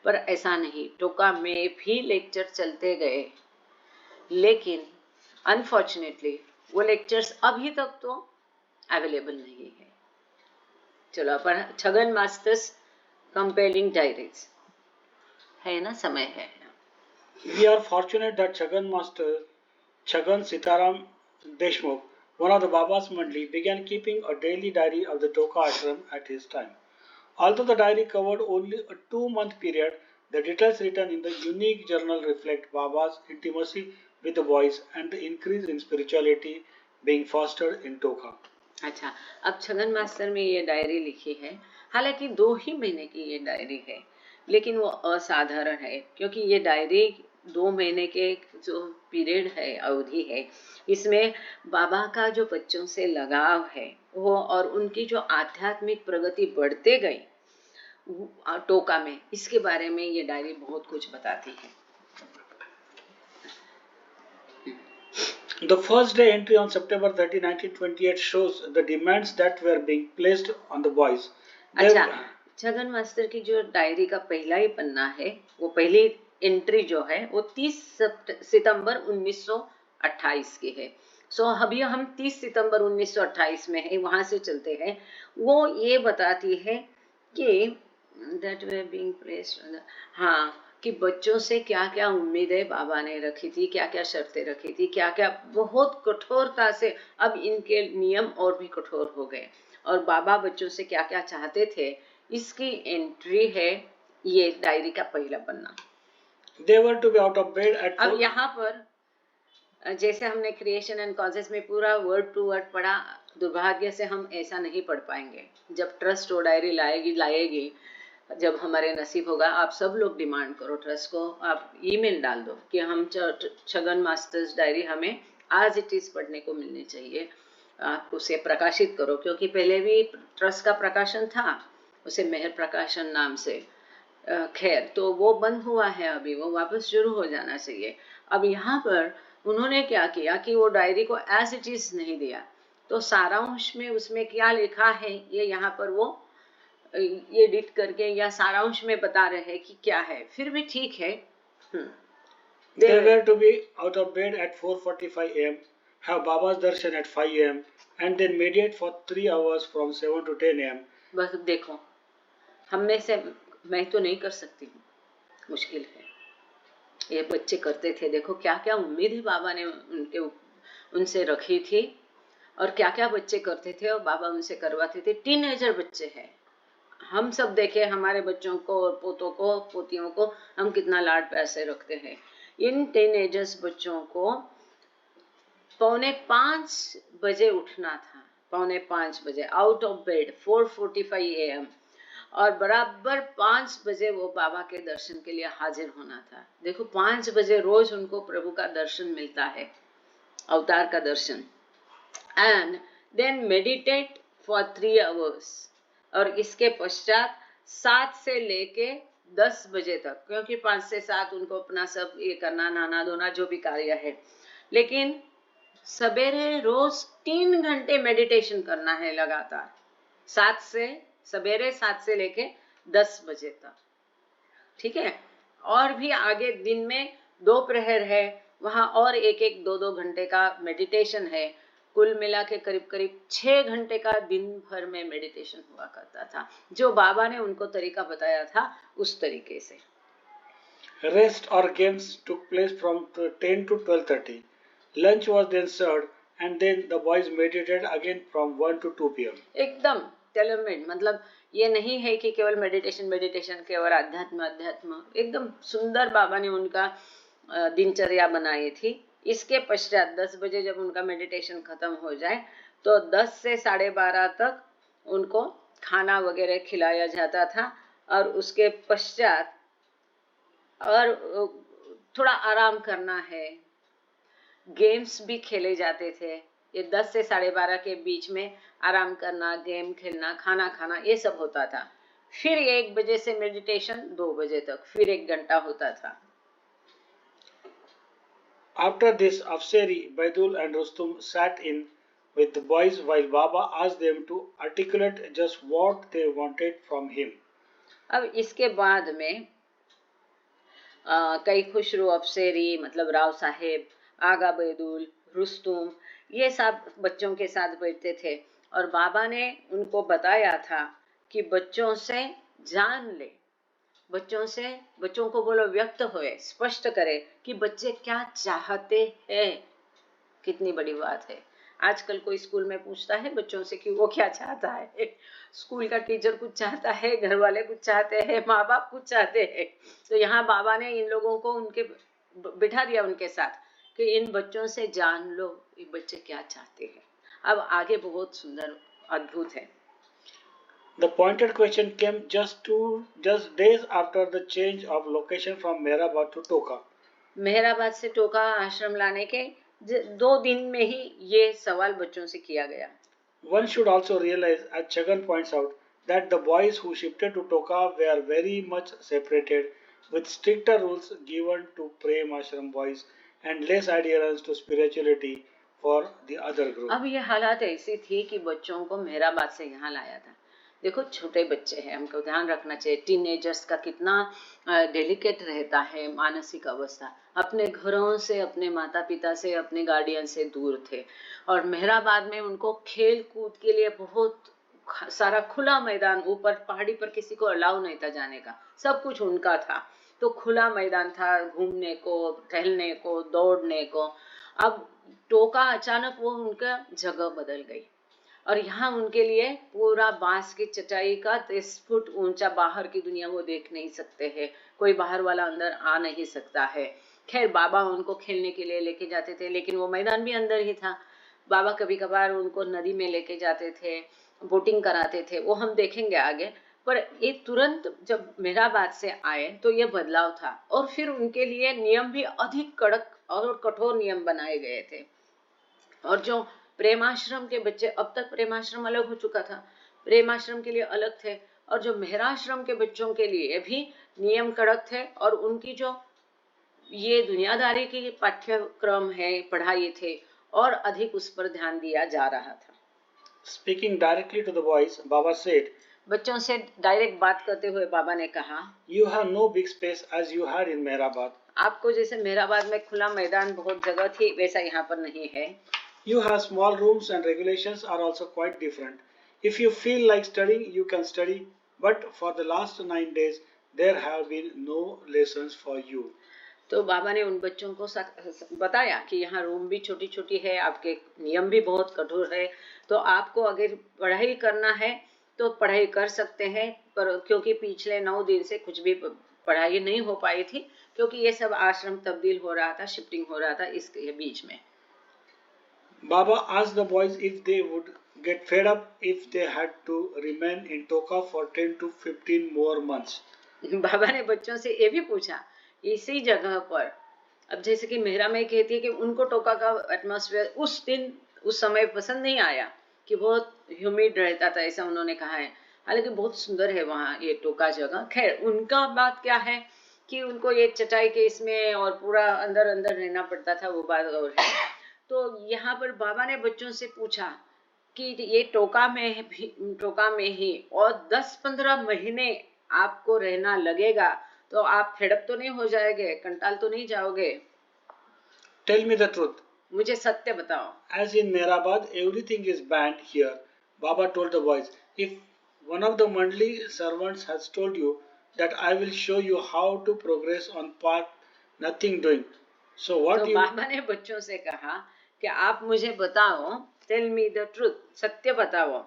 पर ऐसा नहीं, टोका में भी लेक्चर चलते गए, लेकिन अनफॉर्चुनेटली वो लेक्चर्स अभी तक तो अवेलेबल नहीं है। चलो अपन छगन मास्टर्स कंपेलिंग डायरीज है ना, समय है। We are fortunate that Chhagan Master, Chhagan Sitaram Deshmukh, one of the Baba's Mandli, began keeping a daily diary of the Toka ashram at his time. Although the diary covered only a 2-month period, the details written in the unique journal reflect Baba's intimacy with the boys and the increase in spirituality being fostered in Toka. अच्छा, अब Chhagan master में ये diary लिखी है, हालांकि 2 ही महीने की ये डायरी है, लेकिन वो असाधारण है क्योंकि ये डायरी 2 महीने के जो पीरियड है, अवधि है, इसमें बाबा का जो बच्चों से लगाव है वो और उनकी जो आध्यात्मिक प्रगति बढ़ते गई टोका में, इसके बारे में ये डायरी बहुत कुछ बताती है। The first day entry on September 30, 1928 shows the demands that were being placed on the boys. अच्छा, छगन मास्टर की जो डायरी का पहला ही पन्ना है, वो पहली एंट्री जो है वो 30 सितंबर 1928 की है। सो अभी हम 30 सितंबर 1928 में है, वहां से चलते हैं। वो ये बताती है कि that were being placed on the, हाँ, कि बच्चों से क्या क्या उम्मीदें बाबा ने रखी थी, क्या क्या शर्तें रखी थी, क्या क्या बहुत कठोरता से अब इनके नियम और भी कठोर हो गए और बाबा बच्चों से क्या क्या चाहते थे, इसकी एंट्री है ये डायरी का पहला पन्ना। They were to be out of bed at अब यहाँ पर जैसे हमने क्रिएशन एंड कॉजेज में पूरा वर्ड टू वर्ड पढ़ा, दुर्भाग्य से हम ऐसा नहीं पढ़ पाएंगे। जब ट्रस्ट वो डायरी लाएगी जब हमारे नसीब होगा, आप सब लोग डिमांड करो ट्रस्ट को, आप ईमेल डाल दो कि हम छगन मास्टर्स डायरी हमें आज इट इज पढ़ने को मिलनी चाहिए। आप उसे प्रकाशित करो, क्योंकि पहले भी ट्रस्ट का प्रकाशन था, उसे मेहर प्रकाशन नाम से। खैर, तो वो बंद हुआ है, अभी वो वापस शुरू हो जाना चाहिए। अब यहाँ पर उन्होंने क्या किया कि वो डायरी को एज इट इज नहीं दिया, तो सारांश में उसमें क्या लिखा है ये यहाँ पर वो ये एडिट करके या सारांश में बता रहे हैं कि क्या है, फिर भी ठीक है। They were to be out of bed at 4:45 a.m., have Baba's darshan at 5 a.m., and then meditate for 3 hours from 7 to 10 a.m. बस देखो, हम में से मैं तो नहीं कर सकती हूँ, मुश्किल है। ये बच्चे करते थे, देखो क्या क्या उम्मीद बाबा ने उनसे रखी थी, और क्या क्या बच्चे करते थे और बाबा उनसे करवाते थे। टीनेजर बच्चे हैं, हम सब देखे हमारे बच्चों को और पोतों को पोतियों को हम कितना लाड प्यार से रखते हैं। इन टीनेजर्स बच्चों को 4:45 बजे उठना था, 4:45 बजे आउट ऑफ बेड 4:45 AM, और बराबर 5 बजे वो बाबा के दर्शन के लिए हाजिर होना था। देखो 5 बजे रोज उनको प्रभु का दर्शन मिलता है, अवतार का दर्शन। And then meditate for 3 hours, और इसके पश्चात 7 से लेके 10 बजे तक, क्योंकि 5 से 7 उनको अपना सब ये करना, नहाना धोना जो भी कार्य है, लेकिन सवेरे रोज 3 घंटे मेडिटेशन करना है लगातार, सवेरे 7 से लेके 10 बजे तक। ठीक है, और भी आगे दिन में 2 प्रहर है, वहां और एक 2 घंटे का मेडिटेशन है। कुल मिला के करीब करीब 6 घंटे का दिन भर में मेडिटेशन हुआ करता था, जो बाबा ने उनको तरीका बताया था उस तरीके से। Rest or games took place from 10 to 12:30. Lunch was then served, and then the boys meditated again from 1 to 2 p.m. एकदम टेलरमेड, मतलब ये नहीं है कि केवल मेडिटेशन केवल अध्यात्म, एकदम सुंदर बाबा ने उनका दिनचर्या बनाई थी। इसके पश्चात 10 बजे जब उनका मेडिटेशन खत्म हो जाए तो 10 से 12:30 तक उनको खाना वगैरह खिलाया जाता था, और उसके पश्चात और थोड़ा आराम करना है, गेम्स भी खेले जाते थे। ये 10 से 12:30 के बीच में आराम करना, गेम खेलना, खाना खाना, ये सब होता था। फिर 1 बजे से मेडिटेशन 2 बजे तक, फिर 1 घंटा होता था। After this, Afseri, Baidul and Rustum sat in with the boys while Baba asked them to articulate just what they wanted from him. अब इसके बाद में कई खुशरू अफसेरी, मतलब राव साहेब, आगा बैदुल, रुस्तुम, ये सब बच्चों के साथ बैठते थे, और बाबा ने उनको बताया था कि बच्चों से जान ले, बच्चों को बोलो व्यक्त होए, स्पष्ट करे कि बच्चे क्या चाहते हैं। कितनी बड़ी बात है। आजकल कोई स्कूल में पूछता है बच्चों से कि वो क्या चाहता है? स्कूल का टीचर कुछ चाहता है, घर वाले कुछ चाहते हैं, माँ बाप कुछ चाहते हैं। तो यहाँ बाबा ने इन लोगों को उनके बिठा दिया उनके साथ कि इन बच्चों से जान लो ये बच्चे क्या चाहते हैं। अब आगे बहुत सुंदर अद्भुत है। The pointed question came just days after the change of location from Mehrabad to Toka. Mehrabad से टोका आश्रम लाने के 2 दिन में ही ये सवाल बच्चों से किया गया। One should also realize, as Chagan points out, that the boys who shifted to Toka were very much separated, with stricter rules given to Prem Ashram boys and less adherence to spirituality for the other group. अब ये हालात ऐसी थी कि बच्चों को Mehrabad से यहाँ लाया था। देखो छोटे बच्चे हैं, हमको ध्यान रखना चाहिए, टीनेजर्स का कितना डेलिकेट रहता है मानसिक अवस्था। अपने घरों से, अपने माता पिता से, अपने गार्डियन से दूर थे, और मेहराबाद में उनको खेल कूद के लिए बहुत सारा खुला मैदान, ऊपर पहाड़ी पर किसी को अलाउ नहीं था जाने का, सब कुछ उनका था, तो खुला मैदान था घूमने को, टहलने को, दौड़ने को। अब टोका अचानक वो उनका जगह बदल गई, और यहाँ उनके लिए पूरा बांस की चटाई का 30 फुट ऊंचा, बाहर की दुनिया वो देख नहीं सकते हैं, कोई बाहर वाला अंदर आ नहीं सकता है। खैर बाबा उनको खेलने के लिए लेके जाते थे, लेकिन वो मैदान भी अंदर ही था। बाबा कभी कभार उनको नदी में लेके जाते थे, बोटिंग कराते थे, वो हम देखेंगे आगे। पर ये तुरंत जब मेहराबाद से आए तो ये बदलाव था, और फिर उनके लिए नियम भी अधिक कड़क और कठोर नियम बनाए गए थे। और जो प्रेमाश्रम के बच्चे, अब तक प्रेमाश्रम अलग हो चुका था, प्रेमाश्रम के लिए अलग थे, और जो मेहराश्रम के बच्चों के लिए भी नियम कड़क थे, और उनकी जो ये दुनियादारी की पाठ्यक्रम है, पढ़ाई थे, और अधिक उस पर ध्यान दिया जा रहा था। Speaking directly to the boys, Baba said, बच्चों से डायरेक्ट बात करते हुए बाबा ने कहा, "You have no big space as you had in Mehrabad. आपको जैसे मेहराबाद में खुला मैदान बहुत जगह थी, वैसा यहाँ पर नहीं है। You have small rooms and regulations are also quite different. If you feel like studying, you can study, but for the last 9 days, there have been no lessons for you." तो बाबा ने उन बच्चों को बताया कि यहाँ रूम भी छोटी छोटी है, आपके नियम भी बहुत कठोर है, तो आपको अगर पढ़ाई करना है तो पढ़ाई कर सकते हैं, पर क्योंकि पिछले 9 दिन से कुछ भी पढ़ाई नहीं हो पाई थी, क्योंकि ये सब आश्रम तब्दील हो रहा था, शिफ्टिंग हो रहा था इसके बीच में। Baba asked the boys if they would get fed up if they had to remain in Toka for 10 to 15 more months. बाबा ने बच्चों से ये भी पूछा, इसी जगह पर, अब जैसे कि मेहरा में कहती है कि उनको टोका का एटमॉस्फेयर उस दिन उस समय पसंद नहीं आया, कि बहुत ह्यूमिड रहता था, ऐसा उन्होंने कहा है। हालांकि बहुत सुंदर है वहाँ ये टोका जगह। खैर, उनका बात क्या है कि उनको ये चटाई के इसमें और पूरा अंदर अंदर रहना पड़ता था, वो बात और है। तो यहाँ पर बाबा ने बच्चों से पूछा कि ये टोका में ही और 10-15 महीने आपको रहना लगेगा, तो आप फेडअप तो नहीं हो जाएंगे, कंटाल तो नहीं जाओगे? Tell me the truth. मुझे सत्य बताओ। As in Mehrabad, everything is banned here. Baba told the boys, if one of the Mandli servants has told you that I will show you how to progress on path, nothing doing. So what तो you... बाबा ने बच्चों से कहा कि आप मुझे बताओ, tell me the truth, सत्य बताओ।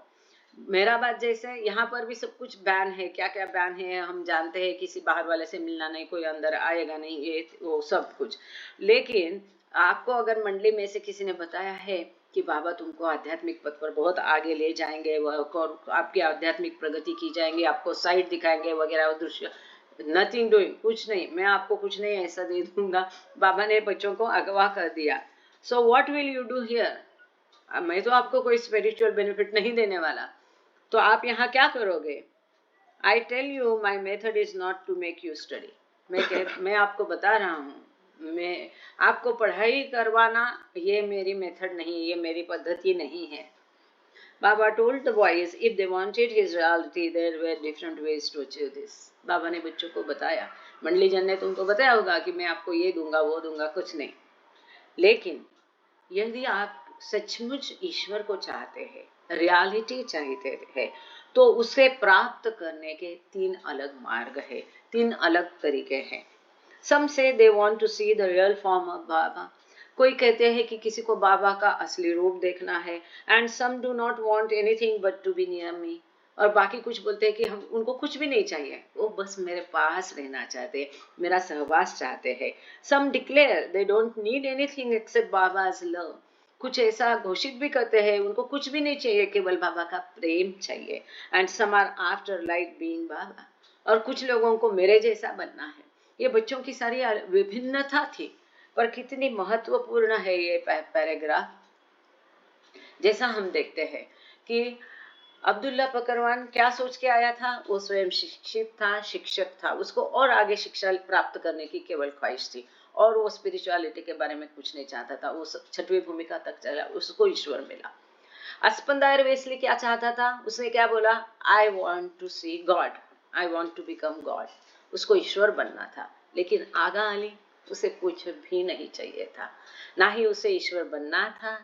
मेरा बात जैसे यहाँ पर भी सब कुछ बैन है, क्या क्या बैन है हम जानते हैं, किसी बाहर वाले से मिलना नहीं, कोई अंदर आएगा नहीं, ये वो सब कुछ। लेकिन आपको अगर मंडली में से किसी ने बताया है कि बाबा तुमको आध्यात्मिक पथ पर बहुत आगे ले जाएंगे, और आपकी आध्यात्मिक प्रगति की जाएंगे, आपको साइट दिखाएंगे वगैरह, दृश्य, नथिंग डूइंग, कुछ नहीं, मैं आपको कुछ नहीं ऐसा दे दूंगा। बाबा ने बच्चों को अगवा कर दिया। So what will you do here? मैं तो आपको कोई स्पिरिचुअल बेनिफिट नहीं देने वाला, तो आप यहाँ क्या करोगे? I tell you my method is not to make you study. मैं आपको बता रहा हूँ, मैं आपको पढ़ाई करवाना ये मेरी मेथड नहीं, ये मेरी पद्धति नहीं है। बाबा told the boys if they wanted his reality there were different ways to achieve this. बाबा ने बच्चों को बताया, मंडली जन ने तुमको बताया होगा कि मैं आपको ये दूंगा वो दूंगा, कुछ नहीं, लेकिन यदि आप सचमुच ईश्वर को चाहते हैं, रियलिटी चाहते हैं, तो उसे प्राप्त करने के 3 अलग मार्ग है, 3 अलग तरीके हैं। Some say they want to see the real form of Baba. कोई कहते हैं कि किसी को बाबा का असली रूप देखना है, and some do not want anything but to be near me. और बाकी कुछ बोलते हैं कि हम उनको कुछ भी नहीं चाहिए, वो बस मेरे पास रहना चाहते हैं, मेरा सहवास चाहते हैं। Some declare they don't need anything except Baba's love. कुछ ऐसा घोषित भी करते हैं, उनको कुछ भी नहीं चाहिए, केवल बाबा का प्रेम चाहिए। And some are after like being Baba. और कुछ लोगों को मेरे जैसा बनना है। ये बच्चों की सारी विभिन्नता थी, पर कितनी महत्वपूर्ण है ये पैराग्राफ। जैसा हम देखते हैं कि अब्दुल्ला पकरवान क्या सोच के आया था, वो स्वयं शिक्षित था, शिक्षक था, उसको और आगे शिक्षा प्राप्त करने की केवल ख्वाहिश थी, और वो स्पिरिचुअलिटी के बारे में कुछ नहीं चाहता था। वो 6वीं भूमिका तक चला, उसको ईश्वर मिला। अस्पंदायर वेस्ली क्या चाहता था? उसने क्या बोला? I want to see God, I want to become God. उसको ईश्वर बनना था। लेकिन आगा अली, उसे कुछ भी नहीं चाहिए था, ना ही उसे ईश्वर बनना था,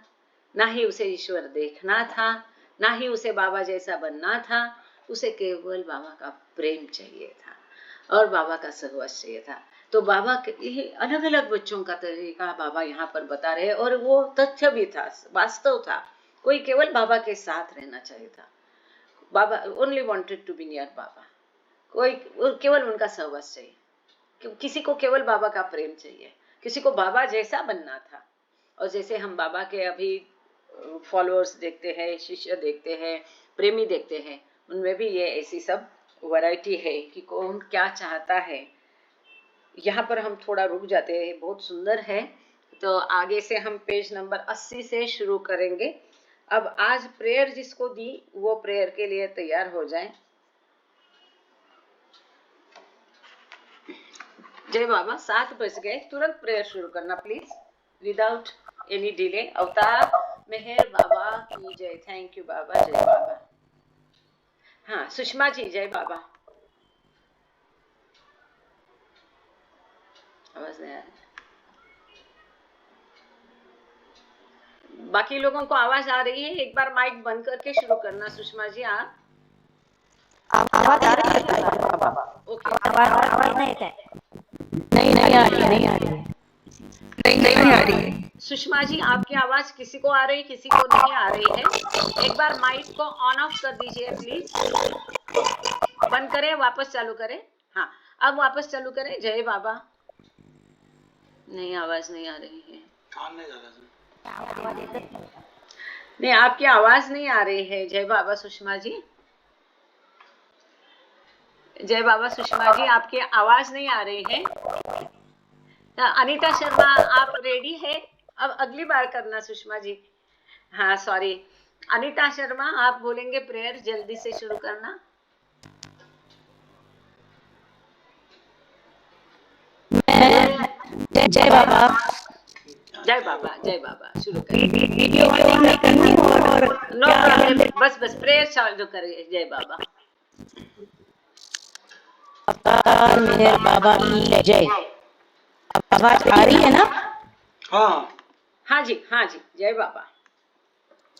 ना ही उसे ईश्वर देखना था, ना ही उसे बाबा जैसा बनना था। उसे केवल बाबा का प्रेम चाहिए था और बाबा का सहवास चाहिए था। तो बाबा के अलग अलग बच्चों का तरीका बाबा यहाँ पर बता रहे, और वो तथ्य भी था, वास्तव था। कोई केवल बाबा के साथ रहना चाहिए था। बाबा only wanted to be near बाबा। कोई केवल उनका सहवास चाहिए, किसी को केवल बाबा का प्रेम चाहिए, किसी को बाबा जैसा बनना था। और जैसे हम बाबा के अभी फॉलोअर्स देखते हैं, शिष्य देखते हैं, प्रेमी देखते हैं, उनमें भी ये ऐसी सब वैरायटी है कि कौन क्या चाहता है। यहाँ पर हम थोड़ा रुक जाते हैं, बहुत सुंदर है। तो आगे से हम पेज नंबर 80 से शुरू करेंगे। अब आज प्रेयर जिसको दी वो प्रेयर के लिए तैयार हो जाए। जय बाबा, 7 बज गए, तुरंत प्रेयर शुरू करना प्लीज, विदाउट एनी डिले। अवतार मेहर बाबा की जय। थैंक यू बाबा, जय बाबा। हाँ सुषमा जी, जय बाबा। आवाज नहीं आ रही, बाकी लोगों को आवाज आ रही है? एक बार माइक बंद करके शुरू करना सुषमा जी। आप आवाज आ रही है बाबा? ओके, आवाज नहीं है? नहीं आ रही है। नहीं आ रही है। सुषमा जी आपकी आवाज किसी को आ रही, किसी को नहीं आ रही है। एक बार माइक को ऑन ऑफ कर दीजिए प्लीज, बंद करें वापस चालू करें। हाँ अब वापस चालू करें। जय बाबा। नहीं, आवाज नहीं आ रही है। नहीं, आपकी आवाज नहीं आ रही है। जय बाबा सुषमा जी, जय बाबा सुषमा जी, आपकी आवाज नहीं आ रही है। अनीता शर्मा आप रेडी है? अब अगली बार करना सुषमा जी। हाँ सॉरी, अनीता शर्मा आप बोलेंगे प्रेयर, जल्दी से शुरू करना। जय बाबा। जय बाबा, जय बाबा, शुरू करें। वीडियो ऑन नहीं करनी और नो प्रॉब्लम, बस प्रेयर चालू करिए। जय बाबा। अवतार मेहर बाबा की जय। आवाज आ रही है ना? हाँ जी, हाँ जी, जय बाबा।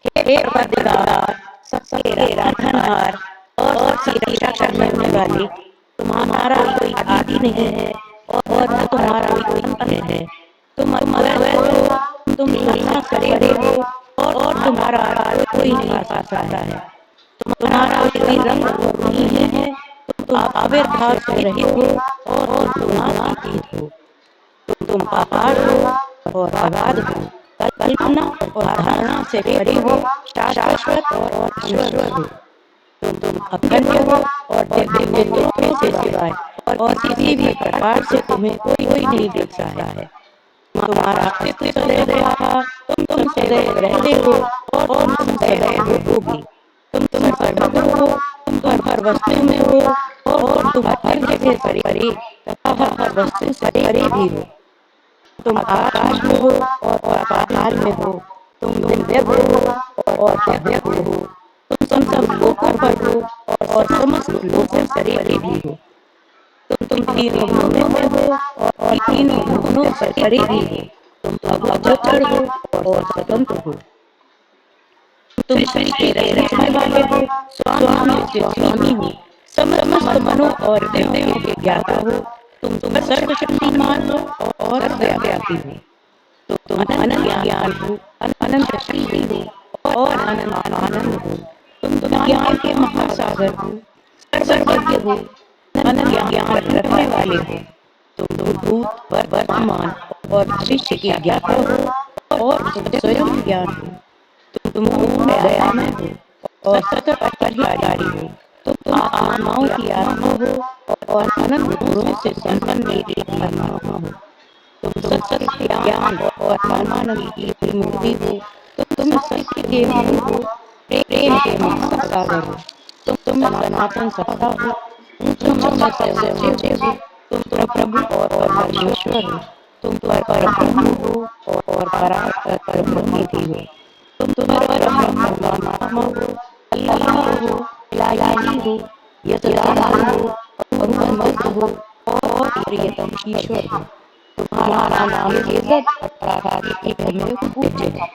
हे परवरदिगार, सबके राखनहार और सबकी रक्षा करने वाले, तुम्हारा कोई आदि नहीं है और न तुम्हारा कोई अंत है। तुम अद्वैत हो, तुम तुलना करे हो और तुम्हारा कोई नहीं आ सकता है। तुम्हारा कोई रंग नहीं है, तुम आविर्भाव से रहित हो और तुम अतीत हो। तुम अपार हो और अगाध हो, कल्पना और धारणा से परे हो, शाश्वत और ईश्वर हो। तुम अखंड हो और दिव्य ज्योति से सिवाय और किसी भी प्रकार से तुम्हें कोई नहीं देख सकता है। तुम्हारा अस्तित्व सदैव रहा, तुम सदैव रहते हो और तुम सदैव रहोगे। तुम सर्वत्र हो, तुम हर वस्तु में हो और तुम हर जगह परे तथा हर वस्तु से परे भी हो। तुम आकाश में हो और पाताल में हो, तुम दिव्य हो और भव्य हो। तुम सब लोगों पर हो और समस्त लोगों से परे भी हो। तुम तीनों भूमों में हो और तीनों भूमों से परे भी हो। तुम अगोचर हो और स्वतंत्र हो। तुम सृष्टि रचने वाले हो, स्वामी हो, समस्त मनों और देवों के ज्ञाता हो। तुम सर्वशक्तिमान हो और व्यापी हो। तुम अनंत ज्ञान हो, अनंत शक्ति हो और अनंत आनंद हो। तुम ज्ञान के महासागर हो, सर्वज्ञ हो, अनंत ज्ञान रखने वाले हो। तुम भूत वर्तमान और भविष्य के ज्ञाता हो और तुम स्वयं ज्ञान हो। तुम पूर्ण दयामय हो और सतत परिहारी हो। तुम आत्माओं की आत्मा हो और अनंत गुणों से संपन्न एक आत्मा हो। तुम सत्य ज्ञान और परमानंद की मूर्ति हो। तुम सत्य के मूल हो, प्रेम के महासागर हो। तुम सनातन सत्ता हो, तुम सच्चे हो। तुम प्रभु और परमेश्वर हो। तुम परब्रह्म हो और परब्रह्म भी हो। तुम परब्रह्म परमात्मा हो, अल्लाह हो, इलाही हो, यजमान हो, अनुबंध हो और प्रियतम ईश्वर हो। तुम्हारा नाम इज्जत अर्थात में पूज्य है।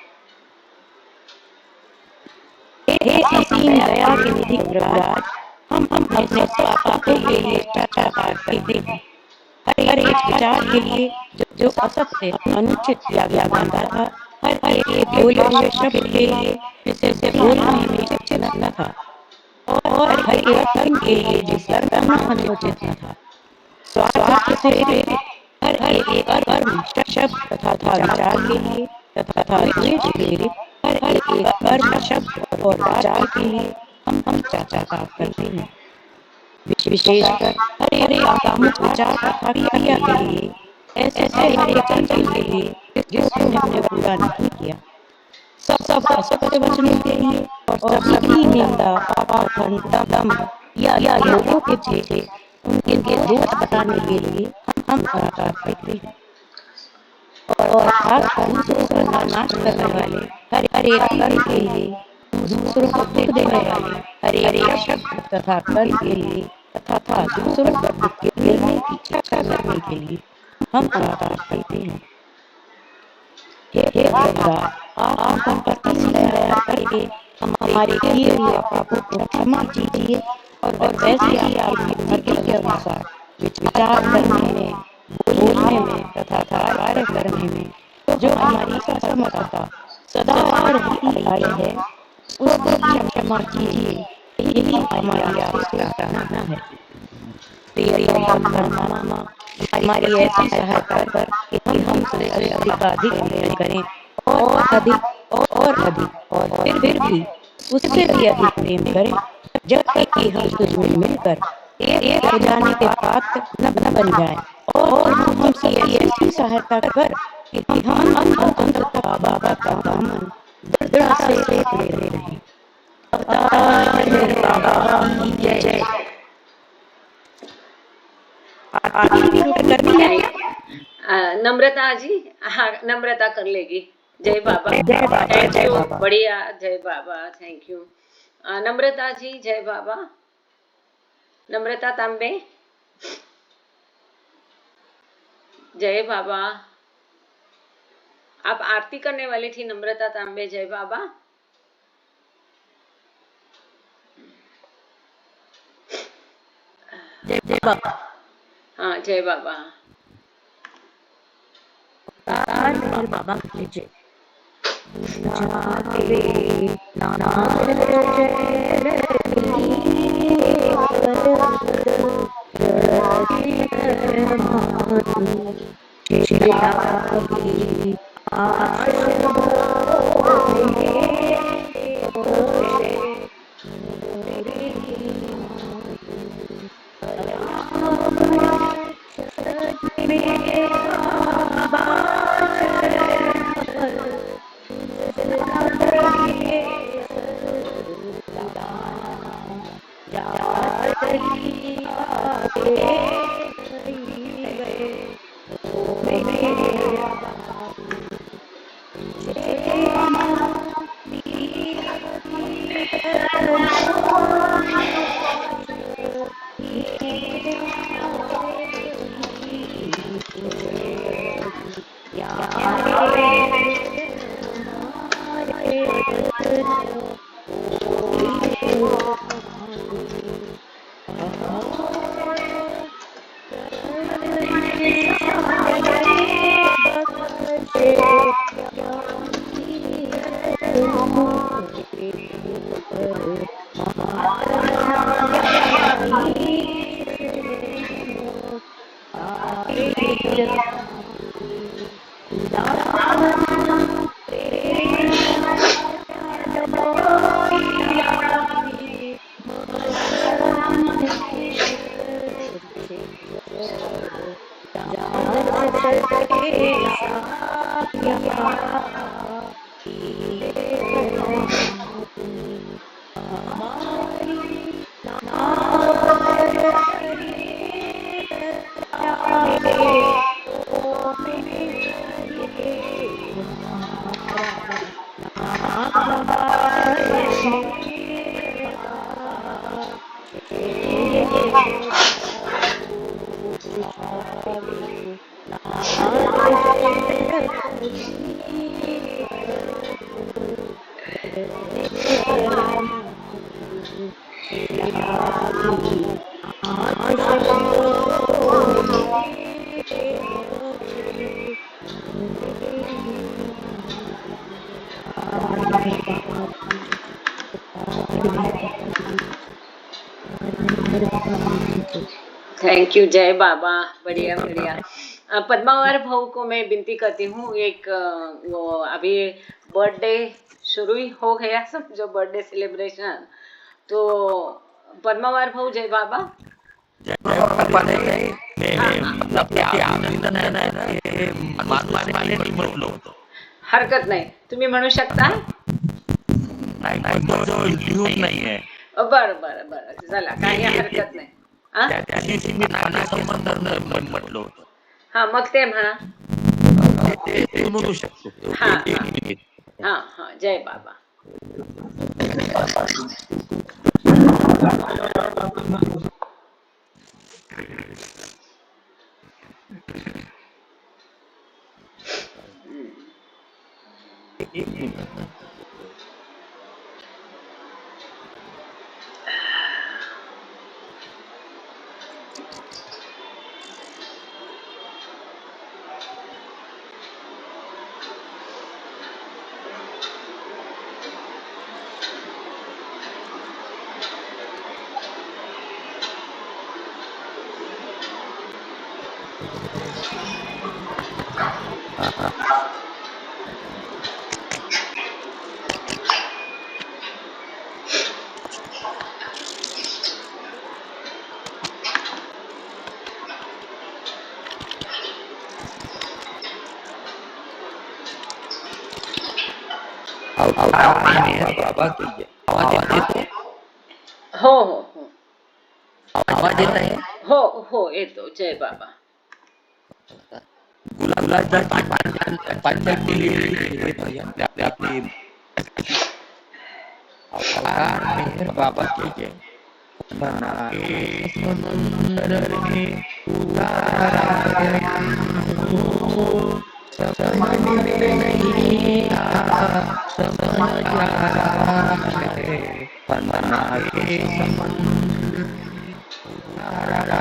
हे असीम दया के निधि प्रभुराज, हम अपने स्वास्थ्य के लिए चर्चा करते हैं। हर एक विचार के लिए जो असत्य अनुचित या जाता था, हर एक बोले हुए शब्द के लिए जिसे बोलना हमें उचित न था और हर एक कर्म के लिए जिसे करना हमें उचित न था। स्वास्थ्य से प्रेरित हर एक कर्म शब्द तथा विचार के लिए तथा द्वेष प्रेरित हर एक कर्म शब्द और विचार के लिए हम चर्चा करते हैं। विशेषकर हरे सामूहिक विचार तथा क्रिया के लिए, ऐसे वचन के लिए जिसको हमने पूरा नहीं किया, सब कष्ट से बचने के लिए और सभी की निंदा, पाखंड, दम्भ या लोगों के पीछे उनके दोष बताने के लिए हम पराकार करते हैं। और खासकर दूसरों का नाश करने वाले, हर एक कर्म के लिए, दूसरों को दुख देने वाले हर एक शब्द तथा कर्म के लिए तथा दूसरों पर दुख देने की इच्छा करने के लिए हम पराकार करते हैं। हे भगवान, आप हम पर किसी दया करके हमारे किए हुए पापों को क्षमा कीजिए और वैसे ही आपकी भक्ति के अनुसार विचार करने में, बोलने में तथा कार्य करने में जो हमारी असमर्थता सदा रहती आई है, उसको क्षमा कीजिए। यही हमारी आपसे प्रार्थना है। प्रिय परमात्मा, हमारी ऐसी सहायता कर कि हम अधिक प्रेम करें और अधिक और फिर भी उससे भी अधिक प्रेम करें, जब तक कि हम तुझ में मिलकर एक हो जाने के पात्र न बन जाए। और हमसे ऐसी सहायता कर कि हम अंततः बाबा का दामन दृढ़ से लेते रहें। अवतार मेरे बाबा की जय। आरती भी करनी है क्या? नम्रता जी, हाँ नम्रता कर लेगी। जय बाबा, जय बाबा, थैंक जय यू, बाबा। बढ़िया, जय बाबा, थैंक यू। नम्रता जी, जय बाबा। नम्रता तांबे, जय बाबा। आप आरती करने वाली थी नम्रता तांबे, जय बाबा। जय बाबा। हाँ, जय बाबा। मेरे बाबा लीजिए। थैंक यू, जय बाबा, बढ़िया बढ़िया। पद्मावर भाऊ को मैं विनती करती हूँ, एक वो अभी बर्थडे शुरू ही हो गया, समझो बर्थडे सेलिब्रेशन, तो पद्मावर भाऊ, जय बाबा। जयप्रभाने आपले अभिनंदन आहे ना ते मानवाने म्हटलं होतं. हरकत नाही, तुम्ही म्हणू शकता. नाही माझ्याजवळ लिहून नाहीये. बरं बरं बरं, चला काही हरकत नाही. त्या दिवशी मी नानाचे संबंध म्हटलं होतं. हा, मग ते म्हणा. ते म्हणू शकतो. हा हा हा, जय बाबा. एक मिनिट. बाबा की जय. आवाज येतो? हो हो हो, आवाज येत आहे? हो हो येतो. जय बाबा. गुलाबजाम पांचाली आपली अवतार मेहर बाबा की जय. बनाए समुंदर में उतारा समझ में नहीं आ समझ आ रहा है. बनाए समुंदर उतारा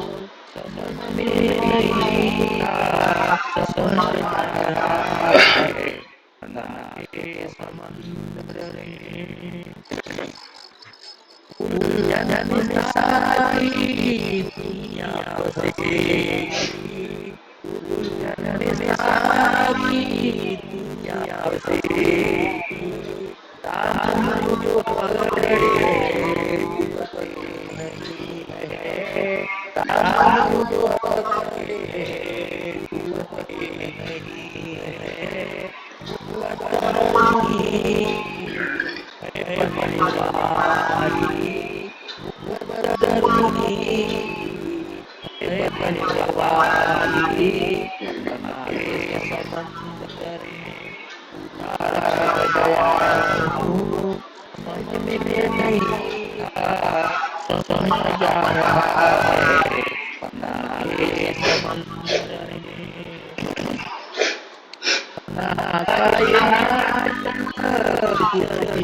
समझ में नहीं आ समझ आ रहा है. बनाए समंदर में तेरा समझ आ रहा है. तेरा समझ आ रहा है. पुरानी दुनिया दुनिया रही है. पुरानी दुनिया दुनिया रही है.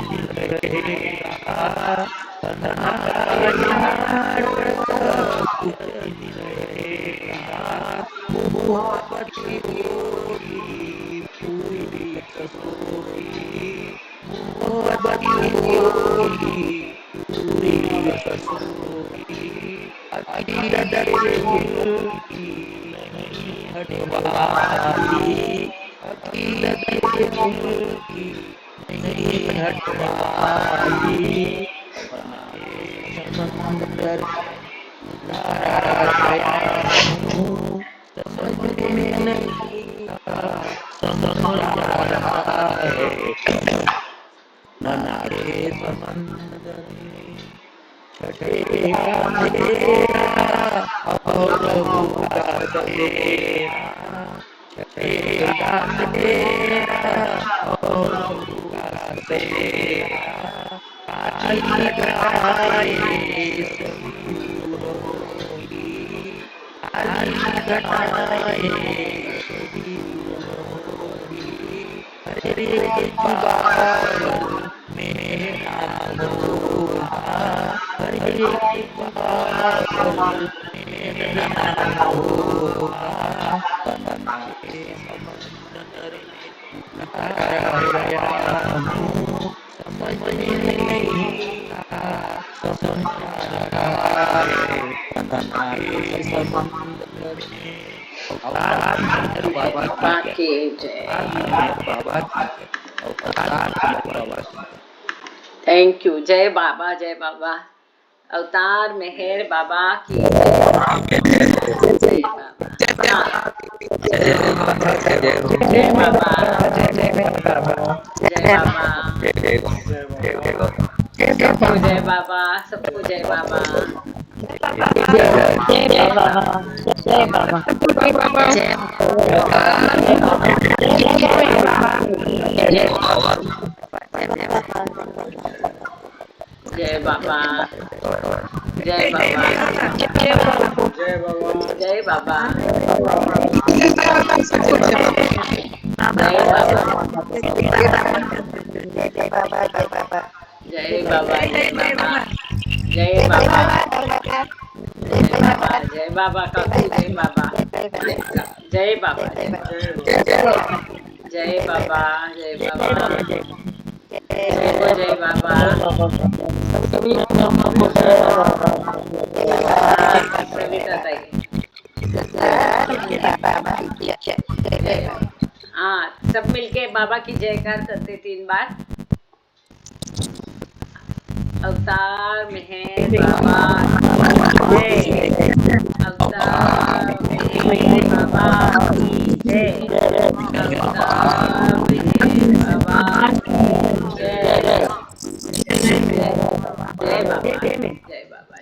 बाबा की जय। Thank you. जय बाबा, जय बाबा। अवतार मेहर बाबा की जय। जय बाबा। जय बाबा, जय बाबा, सबको जय बाबा, सबको जय बाबा। जय बाबा, जय बाबा, जय बाबा, जय बाबा, जय बाबा, जय बाबा, जय बाबा, जय बाबा काकू, जय बाबा, जय बाबा, जय बाबा, जय बाबा, जय बाबा, सविता ताई। हाँ, सब मिलके बाबा की जयकार करते 3 बार। अवतार मेहर बाबा जय। अवतार मेहर बाबा जय। अवतार मेहर बाबा जय। जय बाबा, जय बाबा,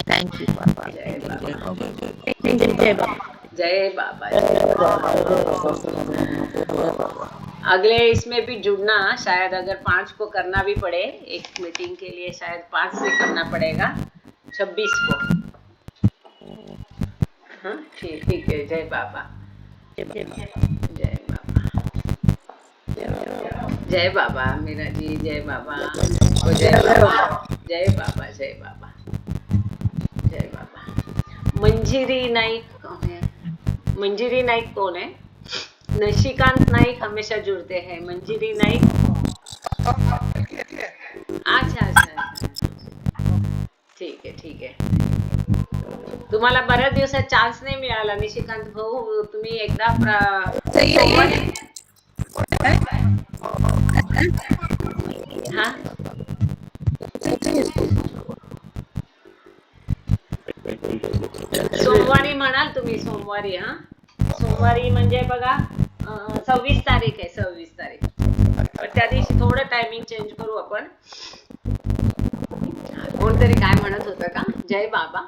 थैंक यू बाबा, जय बाबा, जय बाबा, जय बाबा। अगले इसमें भी जुड़ना, शायद अगर 5 को करना भी पड़े, एक मीटिंग के लिए शायद 5 से करना पड़ेगा 26 को। हाँ ठीक है। जय बाबा, जय बाबा, जय बाबा मीरा जी, जय बाबा, जय बाबा, जय बाबा, जय बाबा, जय बाबा। मंजिरी नाइक कौन है? मंजिरी नाइक कौन है? निशिकांत नाइक हमेशा जुड़ते हैं। मंजिरी नाइक, अच्छा, ठीक आहे। तुम्हाला बऱ्याच दिवसात चान्स नाही मिळाला निशिकांत भाऊ, तुम्ही एकदा हा सोमवारी म्हणाल तुम्ही, सोमवारी. हा सोमवारी म्हणजे बघा 26 तारीख आहे, 26 तारीख. पण त्या दिवशी थोडं टायमिंग चेंज करू आपण. कोणतरी काय म्हणत होतं का? जय बाबा.